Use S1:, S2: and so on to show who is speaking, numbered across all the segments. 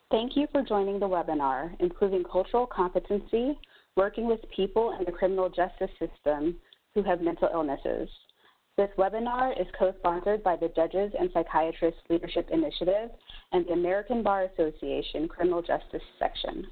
S1: Thank you for joining the webinar, Improving Cultural Competency, Working with People in the Criminal Justice System Who Have Mental Illnesses. This webinar is co-sponsored by the Judges and Psychiatrists Leadership Initiative and the American Bar Association Criminal Justice Section.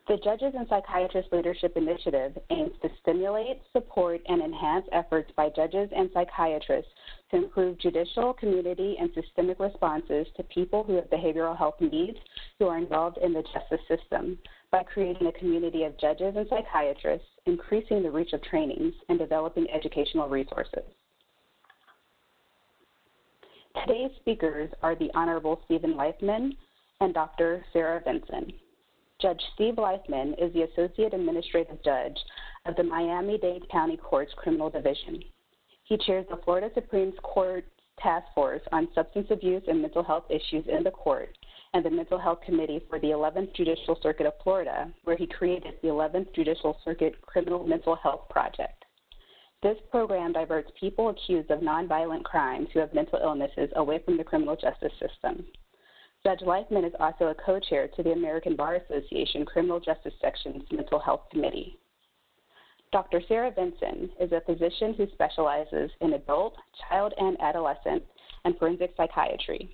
S1: The Judges and Psychiatrists Leadership Initiative aims to stimulate, support, and enhance efforts by judges and psychiatrists to improve judicial, community, and systemic responses to people who have behavioral health needs who are involved in the justice system by creating a community of judges and psychiatrists, increasing the reach of trainings, and developing educational resources. Today's speakers are the Honorable Stephen Leifman and Dr. Sarah Vinson. Judge Steve Leifman is the Associate Administrative Judge of the Miami-Dade County Court's Criminal Division. He chairs the Florida Supreme Court Task Force on Substance Abuse and Mental Health Issues in the court and the Mental Health Committee for the 11th Judicial Circuit of Florida, where he created the 11th Judicial Circuit Criminal Mental Health Project. This program diverts people accused of nonviolent crimes who have mental illnesses away from the criminal justice system. Judge Leifman is also a co-chair to the American Bar Association Criminal Justice Section's Mental Health Committee. Dr. Sarah Vinson is a physician who specializes in adult, child, and adolescent and forensic psychiatry.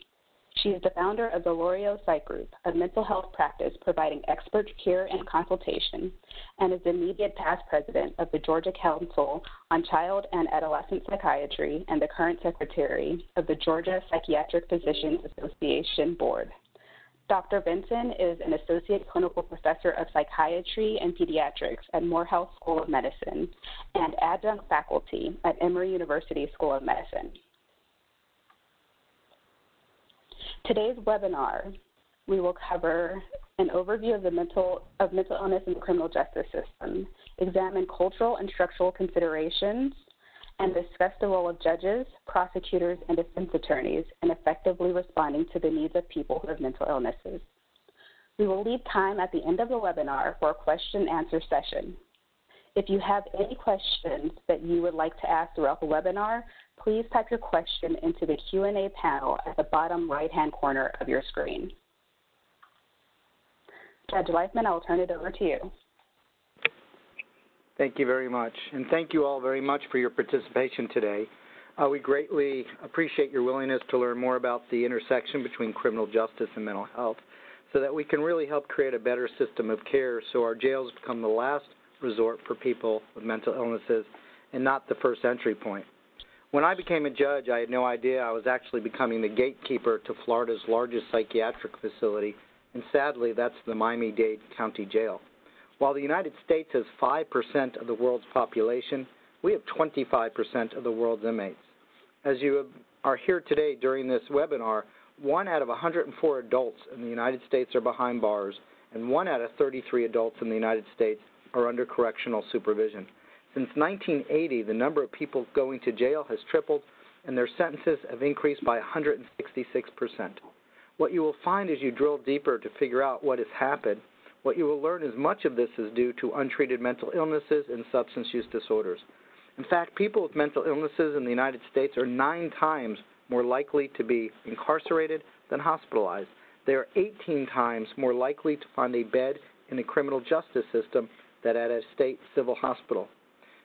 S1: She is the founder of the L'Oreal Psych Group, a mental health practice providing expert care and consultation, and is the immediate past president of the Georgia Council on Child and Adolescent Psychiatry and the current secretary of the Georgia Psychiatric Physicians Association Board. Dr. Vinson is an associate clinical professor of psychiatry and pediatrics at Morehouse School of Medicine and adjunct faculty at Emory University School of Medicine. Today's webinar, we will cover an overview of mental illness in the criminal justice system, examine cultural and structural considerations, and discuss the role of judges, prosecutors, and defense attorneys in effectively responding to the needs of people who have mental illnesses. We will leave time at the end of the webinar for a question-and-answer session. If you have any questions that you would like to ask throughout the webinar, please type your question into the Q&A panel at the bottom right-hand corner of your screen. Judge Leifman, I will turn it over to you.
S2: Thank you very much, and thank you all very much for your participation today. We greatly appreciate your willingness to learn more about the intersection between criminal justice and mental health so that we can really help create a better system of care so our jails become the last resort for people with mental illnesses and not the first entry point. When I became a judge, I had no idea I was actually becoming the gatekeeper to Florida's largest psychiatric facility, and sadly, that's the Miami-Dade County Jail. While the United States has 5% of the world's population, we have 25% of the world's inmates. As you are here today during this webinar, 1 out of 104 adults in the United States are behind bars, and 1 out of 33 adults in the United States are under correctional supervision. Since 1980, the number of people going to jail has tripled, and their sentences have increased by 166%. What you will find as you drill deeper to figure out what has happened, what you will learn is much of this is due to untreated mental illnesses and substance use disorders. In fact, people with mental illnesses in the United States are 9 times more likely to be incarcerated than hospitalized. They are 18 times more likely to find a bed in the criminal justice system than at a state civil hospital.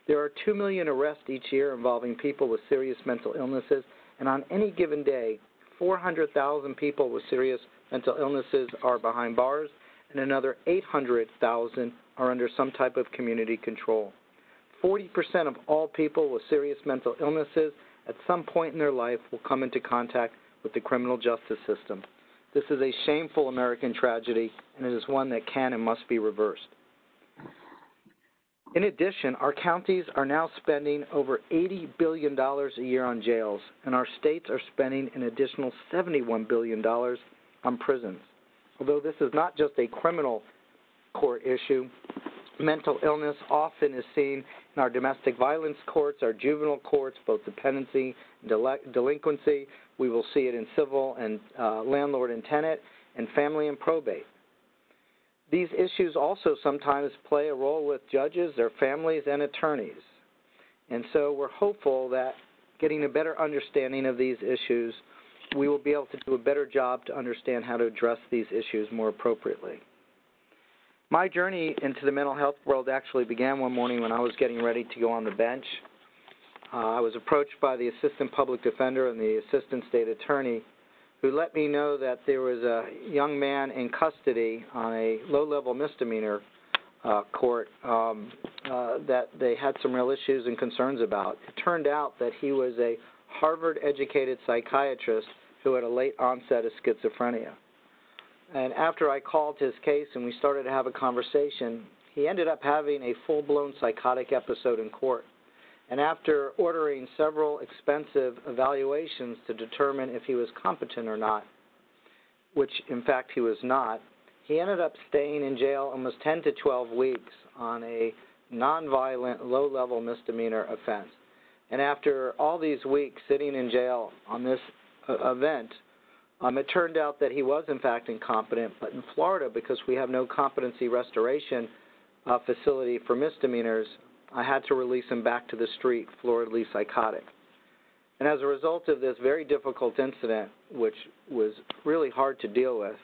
S2: There are 2 million arrests each year involving people with serious mental illnesses, and on any given day, 400,000 people with serious mental illnesses are behind bars, and another 800,000 are under some type of community control. 40% of all people with serious mental illnesses at some point in their life will come into contact with the criminal justice system. This is a shameful American tragedy, and it is one that can and must be reversed. In addition, our counties are now spending over $80 billion a year on jails, and our states are spending an additional $71 billion on prisons. Although this is not just a criminal court issue, mental illness often is seen in our domestic violence courts, our juvenile courts, both dependency and delinquency. We will see it in civil and landlord and tenant, and family and probate. These issues also sometimes play a role with judges, their families, and attorneys. And so we're hopeful that getting a better understanding of these issues we will be able to do a better job to understand how to address these issues more appropriately. My journey into the mental health world actually began one morning when I was getting ready to go on the bench. I was approached by the assistant public defender and the assistant state attorney who let me know that there was a young man in custody on a low-level misdemeanor court that they had some real issues and concerns about. It turned out that he was a Harvard-educated psychiatrist who had a late onset of schizophrenia. And after I called his case and we started to have a conversation, he ended up having a full-blown psychotic episode in court. And after ordering several expensive evaluations to determine if he was competent or not, which in fact he was not, he ended up staying in jail almost 10 to 12 weeks on a nonviolent, low-level misdemeanor offense. And after all these weeks sitting in jail on this event, it turned out that he was in fact incompetent, but in Florida, because we have no competency restoration facility for misdemeanors, I had to release him back to the street, floridly psychotic. And as a result of this very difficult incident, which was really hard to deal with,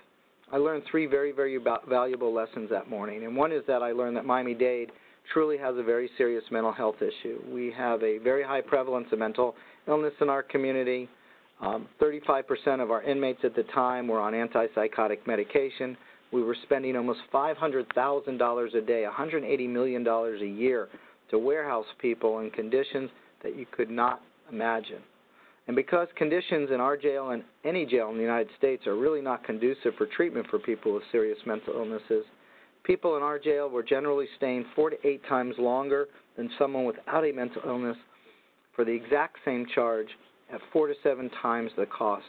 S2: I learned three very, very valuable lessons that morning. And one is that I learned that Miami-Dade truly has a very serious mental health issue. We have a very high prevalence of mental illness in our community. 35% of our inmates at the time were on antipsychotic medication. We were spending almost $500,000 a day, $180 million a year, to warehouse people in conditions that you could not imagine. And because conditions in our jail and any jail in the United States are really not conducive for treatment for people with serious mental illnesses, people in our jail were generally staying 4 to 8 times longer than someone without a mental illness for the exact same charge at 4 to 7 times the cost.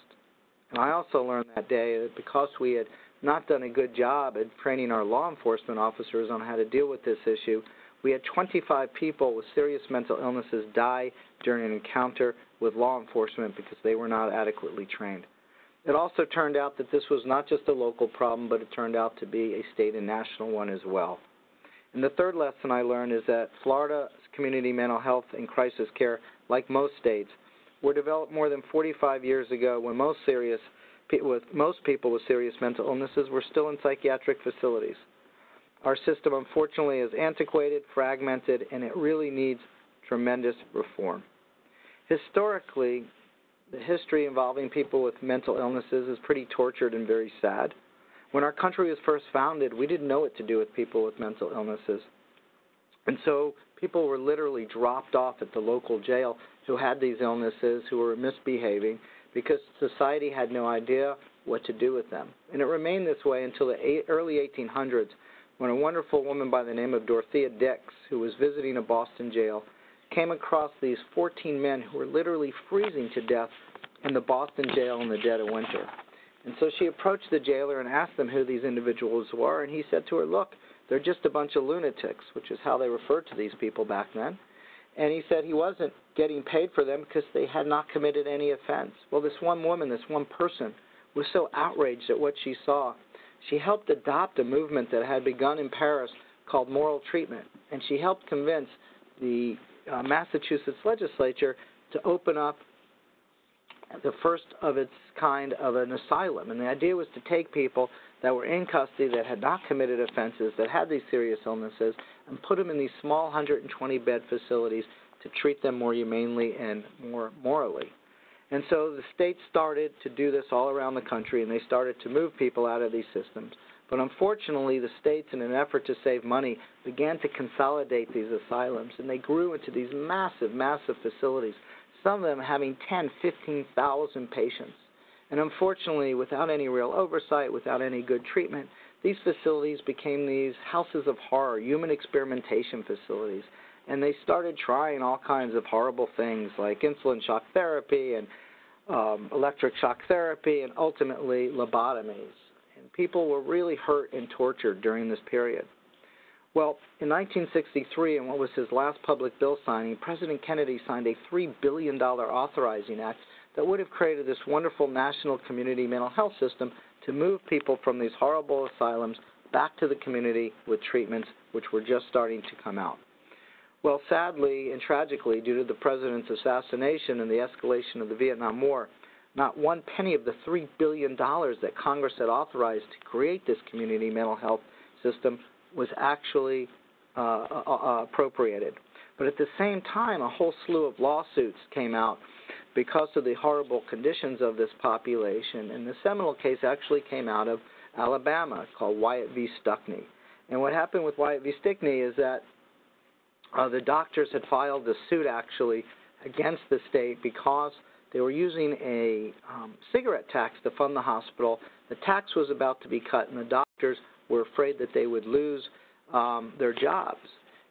S2: And I also learned that day that because we had not done a good job at training our law enforcement officers on how to deal with this issue, we had 25 people with serious mental illnesses die during an encounter with law enforcement because they were not adequately trained. It also turned out that this was not just a local problem, but it turned out to be a state and national one as well. And the third lesson I learned is that Florida's community mental health and crisis care, like most states, were developed more than 45 years ago when most people with serious mental illnesses were still in psychiatric facilities. Our system, unfortunately, is antiquated, fragmented, and it really needs tremendous reform. Historically, the history involving people with mental illnesses is pretty tortured and very sad. When our country was first founded, we didn't know what to do with people with mental illnesses. And so people were literally dropped off at the local jail who had these illnesses, who were misbehaving, because society had no idea what to do with them. And it remained this way until the early 1800s, when a wonderful woman by the name of Dorothea Dix, who was visiting a Boston jail, came across these 14 men who were literally freezing to death in the Boston jail in the dead of winter. And so she approached the jailer and asked them who these individuals were, and he said to her, look, they're just a bunch of lunatics, which is how they referred to these people back then. And he said he wasn't getting paid for them because they had not committed any offense. Well, this one woman, this one person, was so outraged at what she saw. She helped adopt a movement that had begun in Paris called moral treatment, and she helped convince the Massachusetts legislature to open up the first of its kind of an asylum. And the idea was to take people that were in custody that had not committed offenses, that had these serious illnesses, and put them in these small 120-bed facilities to treat them more humanely and more morally. And so the states started to do this all around the country, and they started to move people out of these systems. But unfortunately, the states, in an effort to save money, began to consolidate these asylums, and they grew into these massive, massive facilities, some of them having 10,000, 15,000 patients. And unfortunately, without any real oversight, without any good treatment, these facilities became these houses of horror, human experimentation facilities. And they started trying all kinds of horrible things like insulin shock therapy and electric shock therapy and ultimately lobotomies. And people were really hurt and tortured during this period. Well, in 1963, in what was his last public bill signing, President Kennedy signed a $3 billion authorizing act that would have created this wonderful national community mental health system to move people from these horrible asylums back to the community with treatments which were just starting to come out. Well, sadly and tragically, due to the president's assassination and the escalation of the Vietnam War, not one penny of the $3 billion that Congress had authorized to create this community mental health system was actually appropriated. But at the same time, a whole slew of lawsuits came out because of the horrible conditions of this population. And the seminal case actually came out of Alabama called Wyatt v. Stuckey. And what happened with Wyatt v. Stuckey is that the doctors had filed a suit actually against the state because they were using a cigarette tax to fund the hospital. The tax was about to be cut, and the doctors were afraid that they would lose their jobs.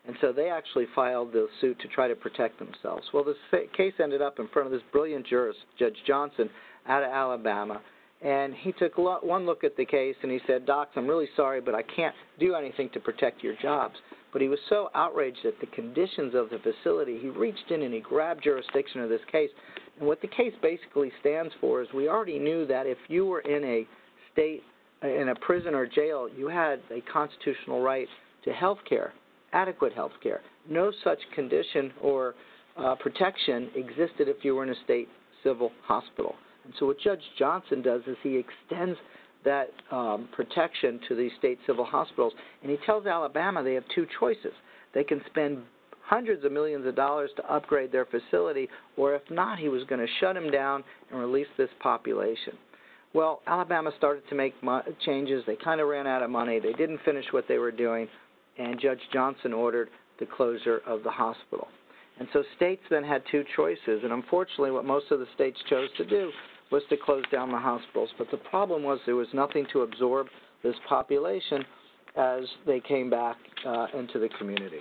S2: And so they actually filed the suit to try to protect themselves. Well, this case ended up in front of this brilliant jurist, Judge Johnson, out of Alabama. And he took one look at the case, and he said, "Docs, I'm really sorry, but I can't do anything to protect your jobs." But he was so outraged at the conditions of the facility, he reached in and he grabbed jurisdiction of this case. And what the case basically stands for is we already knew that if you were in a state, in a prison or jail, you had a constitutional right to health care, adequate health care. No such condition or protection existed if you were in a state civil hospital. And so what Judge Johnson does is he extends that protection to these state civil hospitals, and he tells Alabama they have two choices. They can spend hundreds of millions of dollars to upgrade their facility, or if not, he was going to shut them down and release this population. Well, Alabama started to make changes. They kind of ran out of money. They didn't finish what they were doing, and Judge Johnson ordered the closure of the hospital. And so states then had two choices, and unfortunately what most of the states chose to do was to close down the hospitals. But the problem was there was nothing to absorb this population as they came back into the community.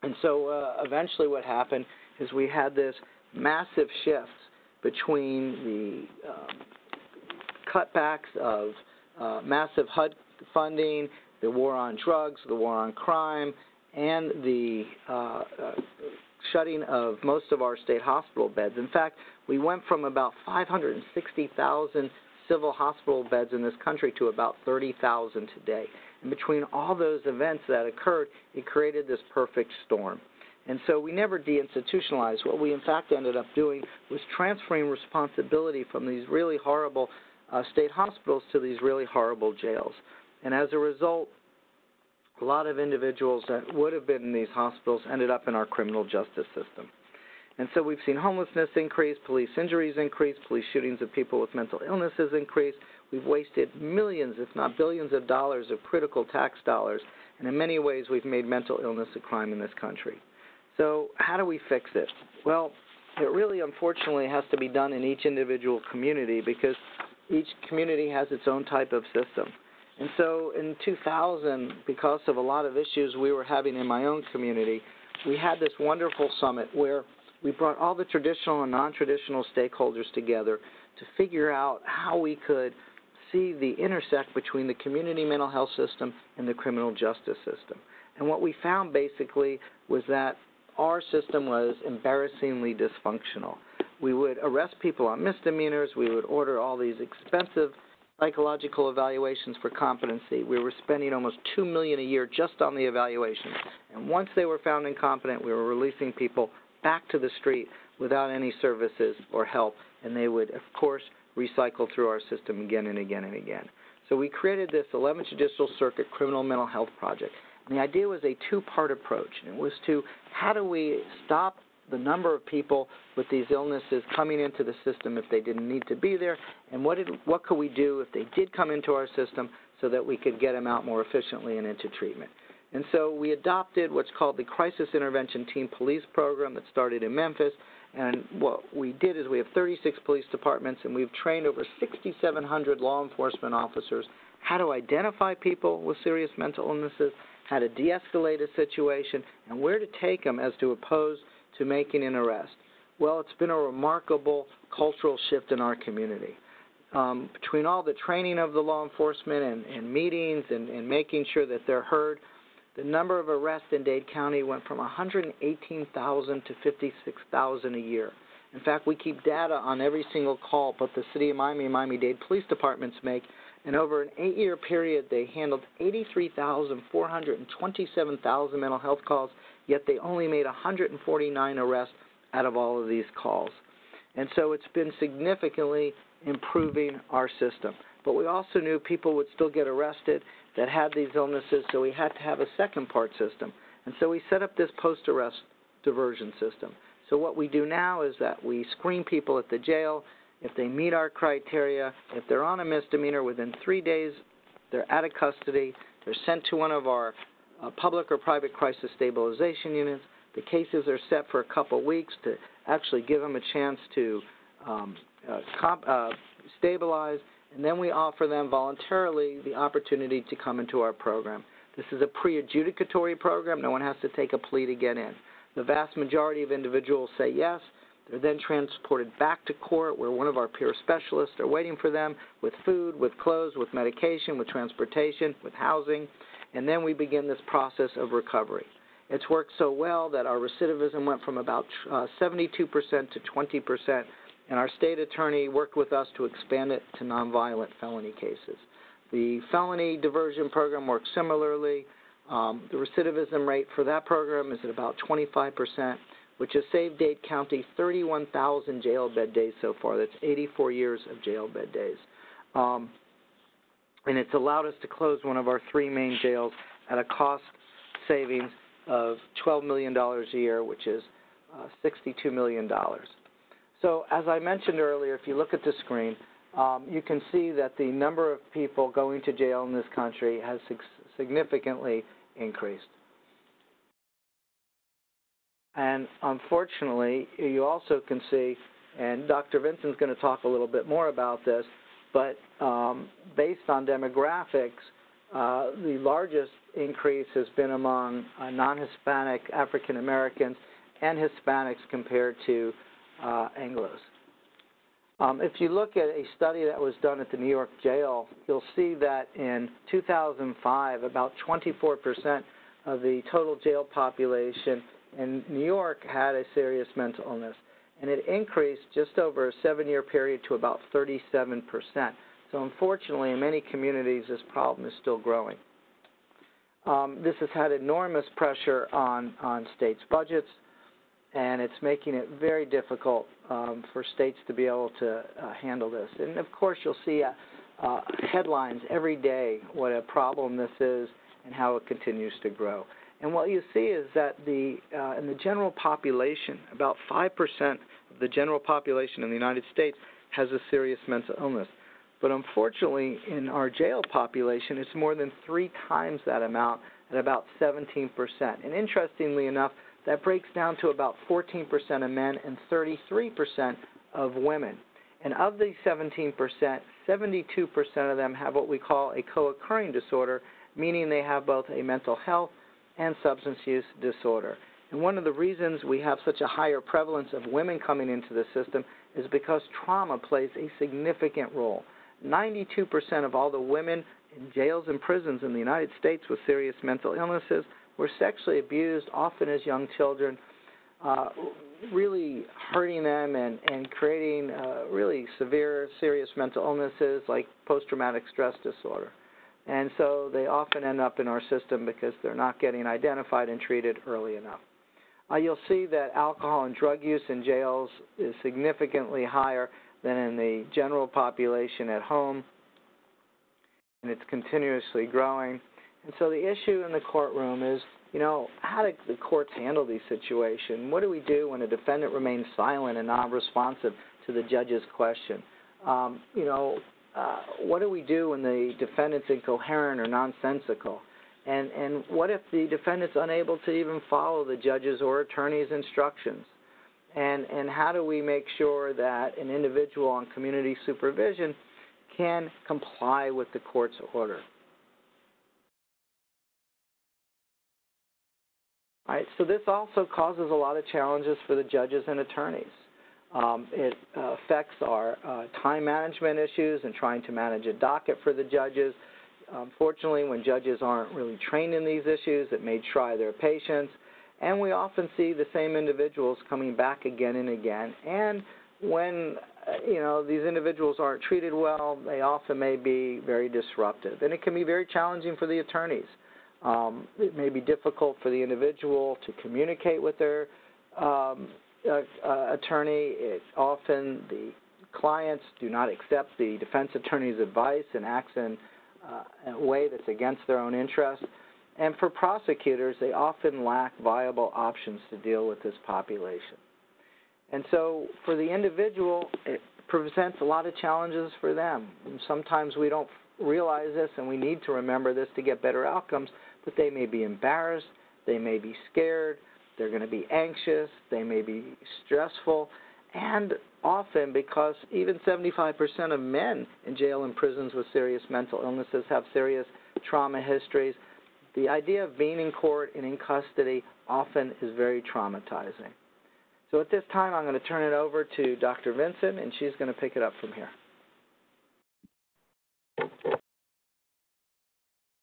S2: And so eventually what happened is we had this massive shift between the cutbacks of massive HUD funding, the war on drugs, the war on crime, and the shutting of most of our state hospital beds. In fact, we went from about 560,000 civil hospital beds in this country to about 30,000 today. And between all those events that occurred, it created this perfect storm. And so we never deinstitutionalized. What we in fact ended up doing was transferring responsibility from these really horrible state hospitals to these really horrible jails. And as a result, a lot of individuals that would have been in these hospitals ended up in our criminal justice system. And so we've seen homelessness increase, police injuries increase, police shootings of people with mental illnesses increase. We've wasted millions, if not billions of dollars of critical tax dollars, and in many ways we've made mental illness a crime in this country. So how do we fix it? Well, it really unfortunately has to be done in each individual community because each community has its own type of system. And so in 2000, because of a lot of issues we were having in my own community, we had this wonderful summit where we brought all the traditional and non-traditional stakeholders together to figure out how we could see the intersect between the community mental health system and the criminal justice system. And what we found basically was that our system was embarrassingly dysfunctional. We would arrest people on misdemeanors. We would order all these expensive psychological evaluations for competency. We were spending almost $2 million a year just on the evaluations. And once they were found incompetent, we were releasing people back to the street without any services or help, and they would, of course, recycle through our system again and again and again. So we created this 11th Judicial Circuit Criminal Mental Health Project. And the idea was a two-part approach. And it was to how do we stop the number of people with these illnesses coming into the system if they didn't need to be there, and what could we do if they did come into our system so that we could get them out more efficiently and into treatment. And so we adopted what's called the Crisis Intervention Team Police Program that started in Memphis, and what we did is we have 36 police departments, and we've trained over 6,700 law enforcement officers how to identify people with serious mental illnesses, how to de-escalate a situation, and where to take them as to oppose to making an arrest. Well, it's been a remarkable cultural shift in our community. Between all the training of the law enforcement and meetings and making sure that they're heard, the number of arrests in Dade County went from 118,000 to 56,000 a year. In fact, we keep data on every single call both the City of Miami and Miami-Dade police departments make, and over an 8-year period, they handled 83,427,000 mental health calls, yet they only made 149 arrests out of all of these calls. And so it's been significantly improving our system. But we also knew people would still get arrested that had these illnesses, so we had to have a second part system. And so we set up this post-arrest diversion system. So what we do now is that we screen people at the jail. If they meet our criteria, if they're on a misdemeanor, within 3 days they're out of custody, they're sent to one of our public or private crisis stabilization units. The cases are set for a couple weeks to actually give them a chance to stabilize, and then we offer them voluntarily the opportunity to come into our program. This is a pre-adjudicatory program. No one has to take a plea to get in. The vast majority of individuals say yes. They're then transported back to court where one of our peer specialists are waiting for them with food, with clothes, with medication, with transportation, with housing, and then we begin this process of recovery. It's worked so well that our recidivism went from about 72% to 20%, and our state attorney worked with us to expand it to nonviolent felony cases. The felony diversion program works similarly. The recidivism rate for that program is at about 25%, which has saved Dade County 31,000 jail bed days so far. That's 84 years of jail bed days. And it's allowed us to close one of our 3 main jails at a cost savings of $12 million a year, which is $62 million. So as I mentioned earlier, if you look at the screen, you can see that the number of people going to jail in this country has significantly increased. And unfortunately, you also can see, and Dr. Vinson's going to talk a little bit more about this, but based on demographics, the largest increase has been among non-Hispanic African Americans and Hispanics compared to Anglos. If you look at a study that was done at the New York jail, you'll see that in 2005, about 24% of the total jail population in New York had a serious mental illness, and it increased just over a 7-year period to about 37%. So unfortunately, in many communities, this problem is still growing. This has had enormous pressure on states' budgets, and it's making it very difficult for states to be able to handle this. And of course, you'll see headlines every day what a problem this is and how it continues to grow. And what you see is that in the general population, about 5% of the general population in the United States has a serious mental illness. But unfortunately, in our jail population, it's more than 3 times that amount at about 17%. And interestingly enough, that breaks down to about 14% of men and 33% of women. And of these 17%, 72% of them have what we call a co-occurring disorder, meaning they have both a mental health and substance use disorder. And one of the reasons we have such a higher prevalence of women coming into the system is because trauma plays a significant role. 92% of all the women in jails and prisons in the United States with serious mental illnesses were sexually abused, often as young children, really hurting them and creating really severe, serious mental illnesses like post-traumatic stress disorder. And so they often end up in our system because they're not getting identified and treated early enough. You'll see that alcohol and drug use in jails is significantly higher than in the general population at home, and it's continuously growing. And so the issue in the courtroom is, how do the courts handle these situations? What do we do when a defendant remains silent and non-responsive to the judge's question? What do we do when the defendant's incoherent or nonsensical? And what if the defendant's unable to even follow the judge's or attorney's instructions? And how do we make sure that an individual on community supervision can comply with the court's order? All right, so this also causes a lot of challenges for the judges and attorneys. It affects our time management issues and trying to manage a docket for the judges. Unfortunately, when judges aren't really trained in these issues, it may try their patience. And we often see the same individuals coming back again and again. And when these individuals aren't treated well, they often may be very disruptive. And it can be very challenging for the attorneys. It may be difficult for the individual to communicate with their attorney, often the clients do not accept the defense attorney's advice and acts in a way that's against their own interest. And for prosecutors, they often lack viable options to deal with this population. And so for the individual, it presents a lot of challenges for them. And sometimes we don't realize this, and we need to remember this to get better outcomes, but they may be embarrassed, they may be scared, they're going to be anxious, they may be stressful, and often, because even 75% of men in jail and prisons with serious mental illnesses have serious trauma histories, the idea of being in court and in custody often is very traumatizing. So at this time, I'm going to turn it over to Dr. Vincent, and she's going to pick it up from here.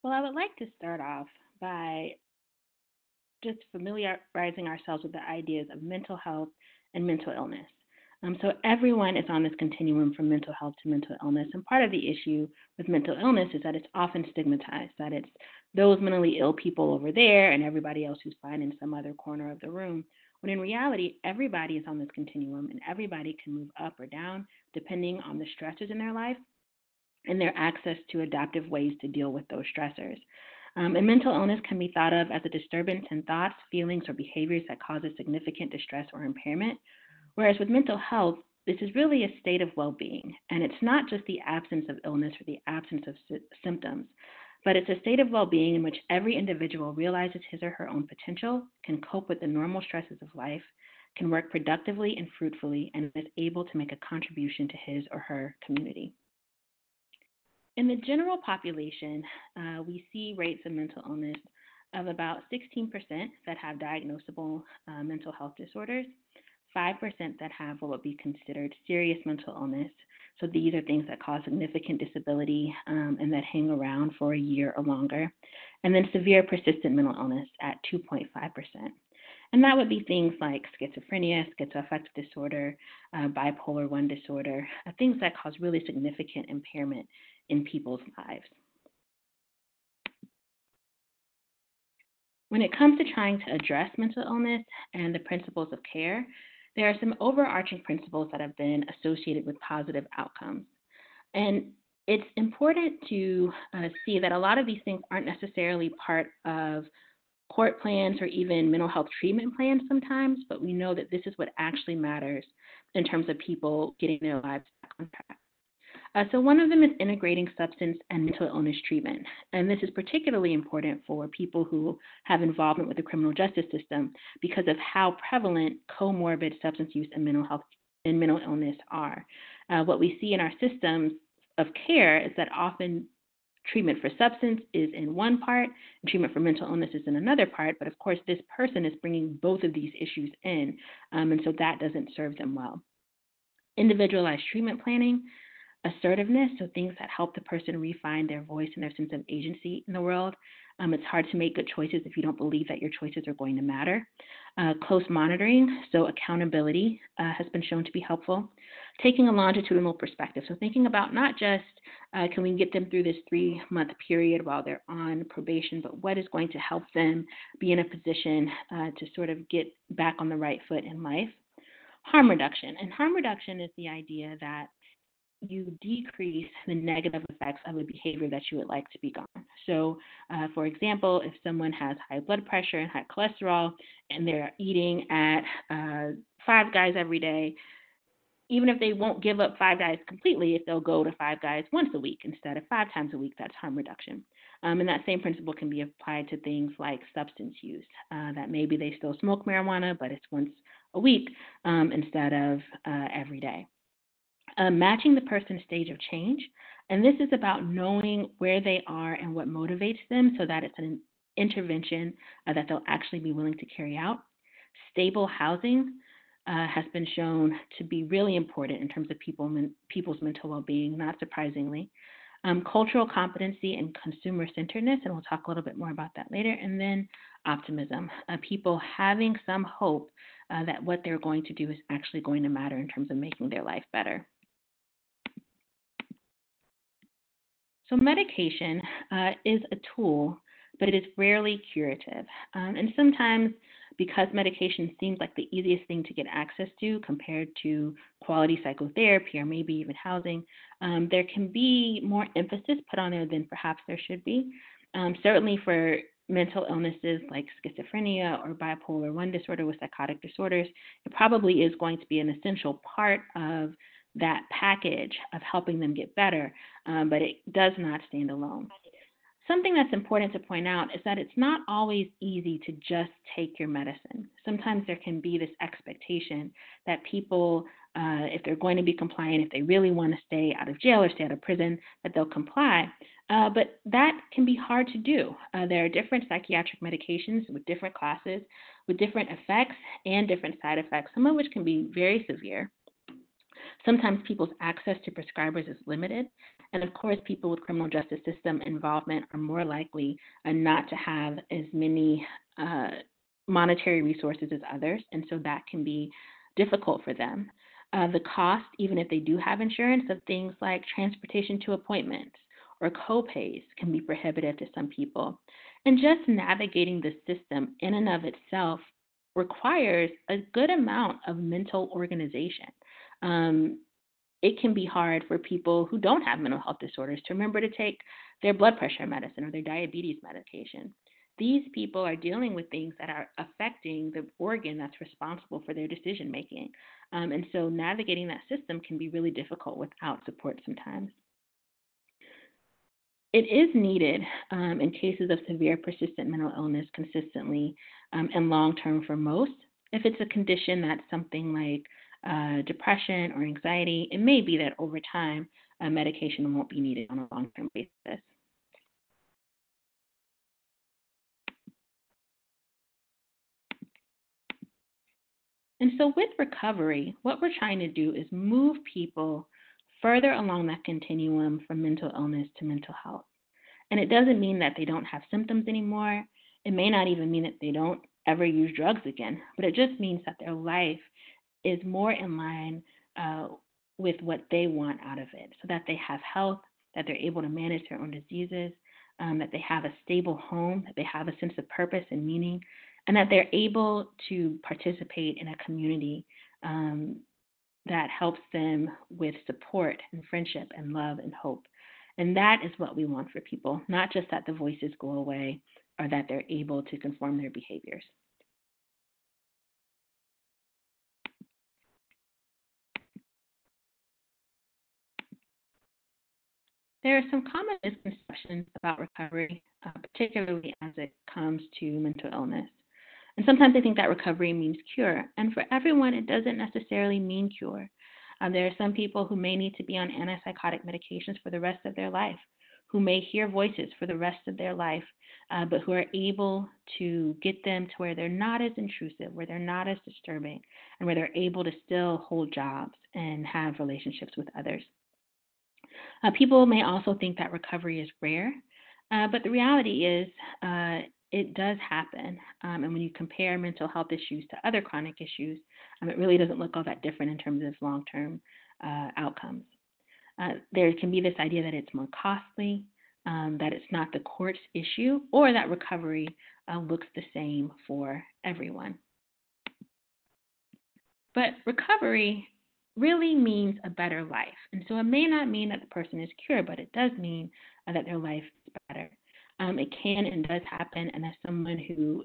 S3: Well, I would like to start off by just familiarizing ourselves with the ideas of mental health and mental illness. So everyone is on this continuum from mental health to mental illness, and part of the issue with mental illness is that it's often stigmatized, that it's those mentally ill people over there and everybody else who's fine in some other corner of the room, when in reality, everybody is on this continuum and everybody can move up or down depending on the stressors in their life and their access to adaptive ways to deal with those stressors. And mental illness can be thought of as a disturbance in thoughts, feelings, or behaviors that causes significant distress or impairment. Whereas with mental health, this is really a state of well-being, and it's not just the absence of illness or the absence of symptoms, but it's a state of well-being in which every individual realizes his or her own potential, can cope with the normal stresses of life, can work productively and fruitfully, and is able to make a contribution to his or her community. In the general population, we see rates of mental illness of about 16% that have diagnosable mental health disorders, 5% that have what would be considered serious mental illness. So these are things that cause significant disability and that hang around for a year or longer. And then severe persistent mental illness at 2.5%. And that would be things like schizophrenia, schizoaffective disorder, bipolar I disorder, things that cause really significant impairment in people's lives. When it comes to trying to address mental illness and the principles of care, there are some overarching principles that have been associated with positive outcomes. And it's important to see that a lot of these things aren't necessarily part of court plans or even mental health treatment plans sometimes, but we know that this is what actually matters in terms of people getting their lives back on track. So one of them is integrating substance and mental illness treatment. And this is particularly important for people who have involvement with the criminal justice system because of how prevalent comorbid substance use and mental illness are. What we see in our systems of care is that often treatment for substance is in one part, and treatment for mental illness is in another part, but of course this person is bringing both of these issues in, and so that doesn't serve them well. Individualized treatment planning, assertiveness, so things that help the person refine their voice and their sense of agency in the world. It's hard to make good choices if you don't believe that your choices are going to matter. Close monitoring, so accountability has been shown to be helpful. Taking a longitudinal perspective, so thinking about not just can we get them through this 3-month period while they're on probation, but what is going to help them be in a position to sort of get back on the right foot in life. Harm reduction, and harm reduction is the idea that you decrease the negative effects of a behavior that you would like to be gone. So, for example, if someone has high blood pressure and high cholesterol and they're eating at Five Guys every day, even if they won't give up Five Guys completely, if they'll go to Five Guys once a week instead of 5 times a week, that's harm reduction. And that same principle can be applied to things like substance use, that maybe they still smoke marijuana, but it's once a week instead of every day. Matching the person's stage of change. And this is about knowing where they are and what motivates them so that it's an intervention that they'll actually be willing to carry out. Stable housing has been shown to be really important in terms of people's mental well-being, not surprisingly. Cultural competency and consumer-centeredness, and we'll talk a little bit more about that later. And then optimism, people having some hope that what they're going to do is actually going to matter in terms of making their life better. So medication is a tool, but it is rarely curative. And sometimes because medication seems like the easiest thing to get access to compared to quality psychotherapy or maybe even housing, there can be more emphasis put on there than perhaps there should be. Certainly for mental illnesses like schizophrenia or bipolar 1 disorder with psychotic disorders, it probably is going to be an essential part of that package of helping them get better, but it does not stand alone. Something that's important to point out is that it's not always easy to just take your medicine. Sometimes there can be this expectation that people, if they're going to be compliant, if they really want to stay out of jail or stay out of prison, that they'll comply. But that can be hard to do. There are different psychiatric medications with different classes, with different effects and different side effects, some of which can be very severe. Sometimes people's access to prescribers is limited. And of course, people with criminal justice system involvement are more likely not to have as many monetary resources as others. And so that can be difficult for them. The cost, even if they do have insurance, of things like transportation to appointments or co-pays can be prohibitive to some people. And just navigating the system in and of itself requires a good amount of mental organization. It can be hard for people who don't have mental health disorders to remember to take their blood pressure medicine or their diabetes medication. These people are dealing with things that are affecting the organ that's responsible for their decision making. And so navigating that system can be really difficult without support sometimes. It is needed in cases of severe persistent mental illness consistently and long term for most. If it's a condition that's something like depression or anxiety, it may be that over time, medication won't be needed on a long-term basis. And so with recovery, what we're trying to do is move people further along that continuum from mental illness to mental health. And it doesn't mean that they don't have symptoms anymore. It may not even mean that they don't ever use drugs again, but it just means that their life is more in line with what they want out of it, so that they have health, that they're able to manage their own diseases, that they have a stable home, that they have a sense of purpose and meaning, and that they're able to participate in a community that helps them with support and friendship and love and hope. And that is what we want for people, not just that the voices go away or that they're able to conform their behaviors. There are some common misconceptions about recovery, particularly as it comes to mental illness. And sometimes I think that recovery means cure. And for everyone, it doesn't necessarily mean cure. There are some people who may need to be on antipsychotic medications for the rest of their life, who may hear voices for the rest of their life, but who are able to get them to where they're not as intrusive, where they're not as disturbing, and where they're able to still hold jobs and have relationships with others. People may also think that recovery is rare, but the reality is it does happen. And when you compare mental health issues to other chronic issues, it really doesn't look all that different in terms of long-term outcomes. There can be this idea that it's more costly, that it's not the court's issue, or that recovery looks the same for everyone. But recovery really means a better life. And so it may not mean that the person is cured, but it does mean that their life is better. It can and does happen. And as someone who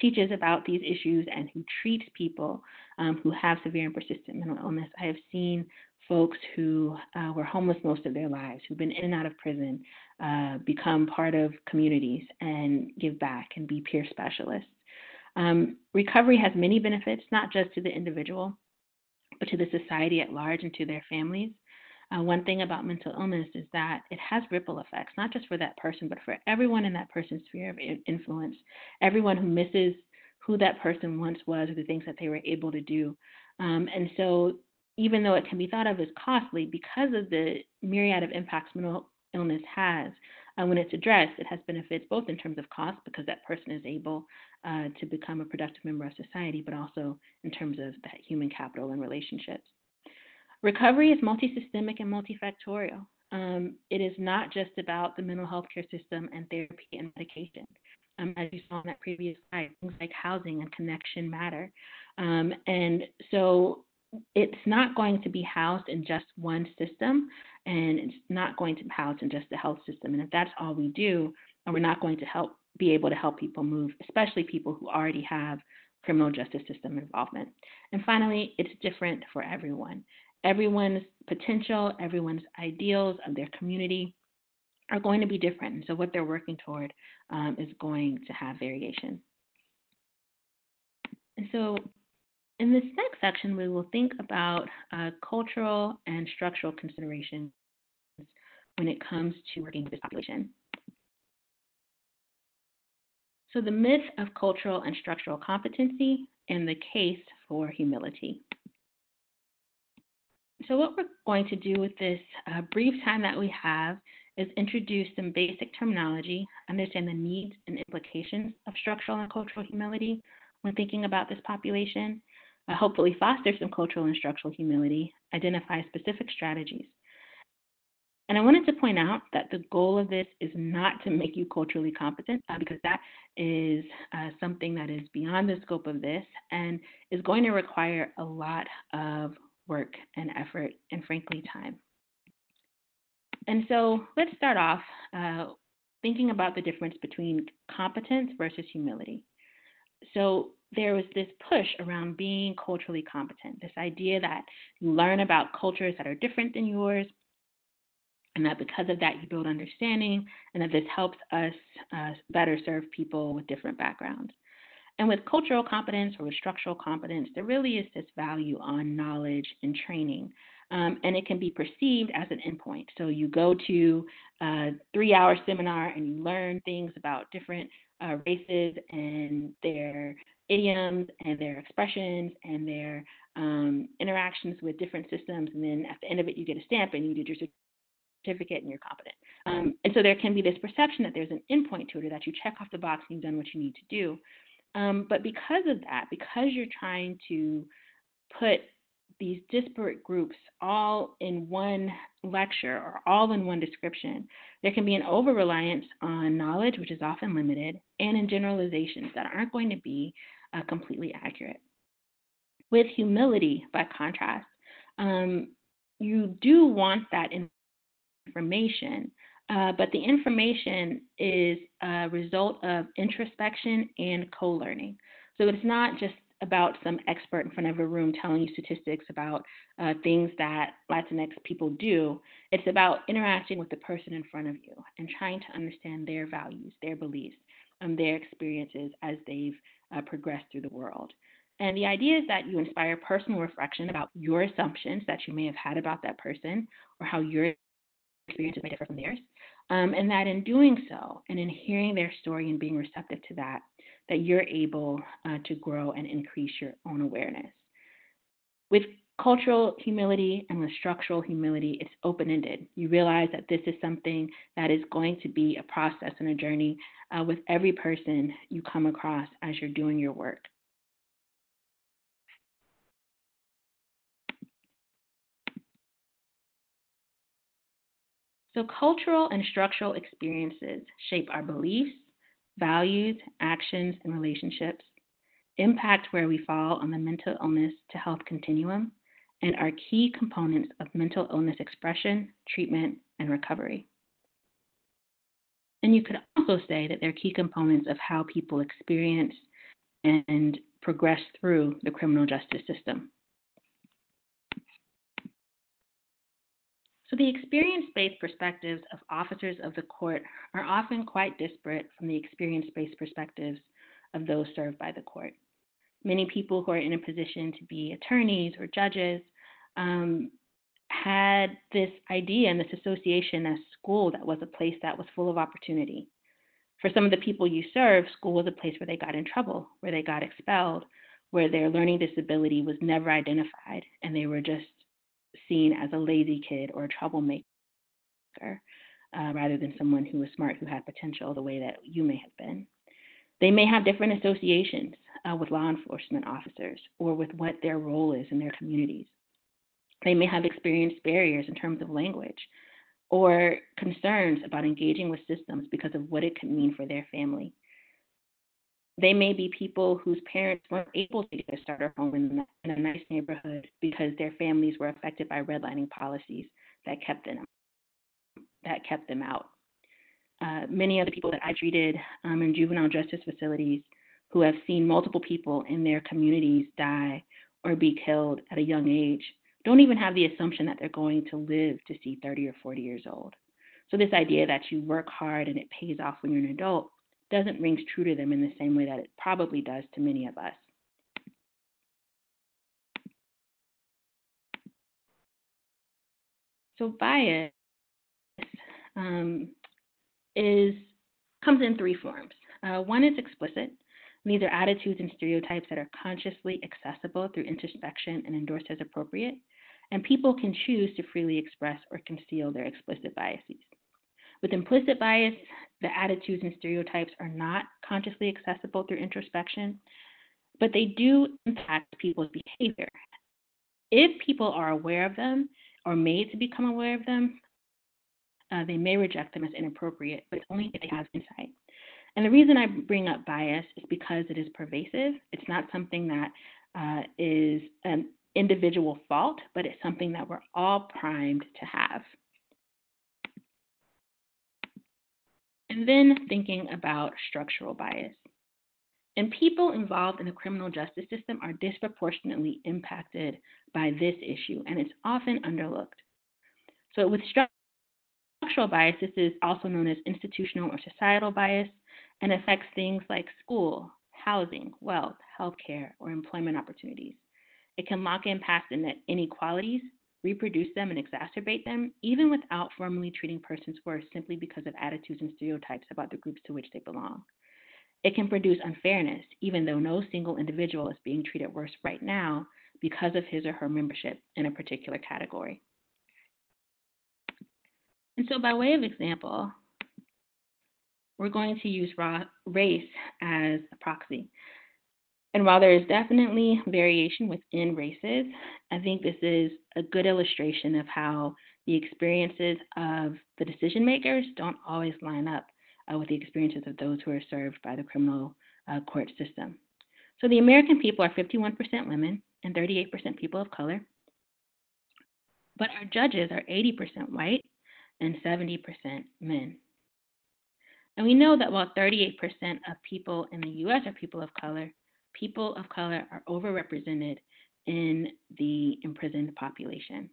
S3: teaches about these issues and who treats people who have severe and persistent mental illness, I have seen folks who were homeless most of their lives, who've been in and out of prison, become part of communities and give back and be peer specialists. Recovery has many benefits, not just to the individual, but to the society at large and to their families. One thing about mental illness is that it has ripple effects, not just for that person, but for everyone in that person's sphere of influence, everyone who misses who that person once was or the things that they were able to do. And so even though it can be thought of as costly, because of the myriad of impacts mental illness has, when it's addressed, it has benefits both in terms of cost, because that person is able to become a productive member of society, but also in terms of that human capital and relationships. Recovery is multisystemic and multifactorial. It is not just about the mental health care system and therapy and medication. As you saw in that previous slide, things like housing and connection matter. And so it's not going to be housed in just one system, and it's not going to be housed in just the health system. And if that's all we do, and we're not going to be able to help people move, especially people who already have criminal justice system involvement. And finally, it's different for everyone. Everyone's potential, everyone's ideals of their community are going to be different. And so what they're working toward is going to have variation. And so in this next section, we will think about cultural and structural considerations when it comes to working with this population. So the myth of cultural and structural competency and the case for humility. So what we're going to do with this brief time that we have is introduce some basic terminology, understand the needs and implications of structural and cultural humility when thinking about this population, hopefully foster some cultural and structural humility, identify specific strategies. And I wanted to point out that the goal of this is not to make you culturally competent, because that is something that is beyond the scope of this and is going to require a lot of work and effort and, frankly, time. And so let's start off thinking about the difference between competence versus humility. So there was this push around being culturally competent, this idea that you learn about cultures that are different than yours, and that because of that you build understanding, and that this helps us better serve people with different backgrounds. And with cultural competence or with structural competence, there really is this value on knowledge and training. And it can be perceived as an endpoint. So you go to a 3-hour seminar and you learn things about different races and their idioms and their expressions and their interactions with different systems. And then at the end of it, you get a stamp and you did your certificate and you're competent. And so there can be this perception that there's an endpoint to it, or that you check off the box and you've done what you need to do. But because of that, because you're trying to put these disparate groups all in one lecture or all in one description, there can be an over-reliance on knowledge, which is often limited, and in generalizations that aren't going to be completely accurate. With humility, by contrast, you do want that information, but the information is a result of introspection and co-learning. So it's not just about some expert in front of a room telling you statistics about things that Latinx people do. It's about interacting with the person in front of you and trying to understand their values, their beliefs, their experiences as they've progressed through the world. And the idea is that you inspire personal reflection about your assumptions that you may have had about that person, or how your experiences may differ from theirs, and that in doing so, and in hearing their story and being receptive to that, that you're able to grow and increase your own awareness. With cultural humility and with structural humility, it's open-ended. You realize that this is something that is going to be a process and a journey with every person you come across as you're doing your work. So cultural and structural experiences shape our beliefs, values, actions, and relationships, impact where we fall on the mental illness to health continuum, and are key components of mental illness expression, treatment, and recovery. And you could also say that they're key components of how people experience and progress through the criminal justice system. So the experience-based perspectives of officers of the court are often quite disparate from the experience-based perspectives of those served by the court. Many people who are in a position to be attorneys or judges had this idea and this association as school that was a place that was full of opportunity. For some of the people you serve, school was a place where they got in trouble, where they got expelled, where their learning disability was never identified, and they were just seen as a lazy kid or a troublemaker, rather than someone who was smart, who had potential the way that you may have been. They may have different associations with law enforcement officers or with what their role is in their communities. They may have experienced barriers in terms of language or concerns about engaging with systems because of what it could mean for their family. They may be people whose parents weren't able to get a starter home in a nice neighborhood because their families were affected by redlining policies that kept them out. Many of the people that I treated in juvenile justice facilities who have seen multiple people in their communities die or be killed at a young age don't even have the assumption that they're going to live to see 30 or 40 years old. So this idea that you work hard and it pays off when you're an adult doesn't ring true to them in the same way that it probably does to many of us. So bias comes in three forms. One is explicit. These are attitudes and stereotypes that are consciously accessible through introspection and endorsed as appropriate, and people can choose to freely express or conceal their explicit biases. With implicit bias, the attitudes and stereotypes are not consciously accessible through introspection, but they do impact people's behavior. If people are aware of them or made to become aware of them, they may reject them as inappropriate, but only if they have insight. And the reason I bring up bias is because it is pervasive. It's not something that is an individual fault, but it's something that we're all primed to have. And then thinking about structural bias. And people involved in the criminal justice system are disproportionately impacted by this issue, and it's often underlooked. So with structural bias, this is also known as institutional or societal bias, and affects things like school, housing, wealth, healthcare, or employment opportunities. It can lock in past inequalities, reproduce them, and exacerbate them, even without formally treating persons worse simply because of attitudes and stereotypes about the groups to which they belong. It can produce unfairness, even though no single individual is being treated worse right now because of his or her membership in a particular category. And so by way of example, we're going to use race as a proxy. And while there is definitely variation within races, I think this is a good illustration of how the experiences of the decision makers don't always line up with the experiences of those who are served by the criminal court system. So the American people are 51% women and 38% people of color, but our judges are 80% white and 70% men. And we know that while 38% of people in the U.S. are people of color are overrepresented in the imprisoned population.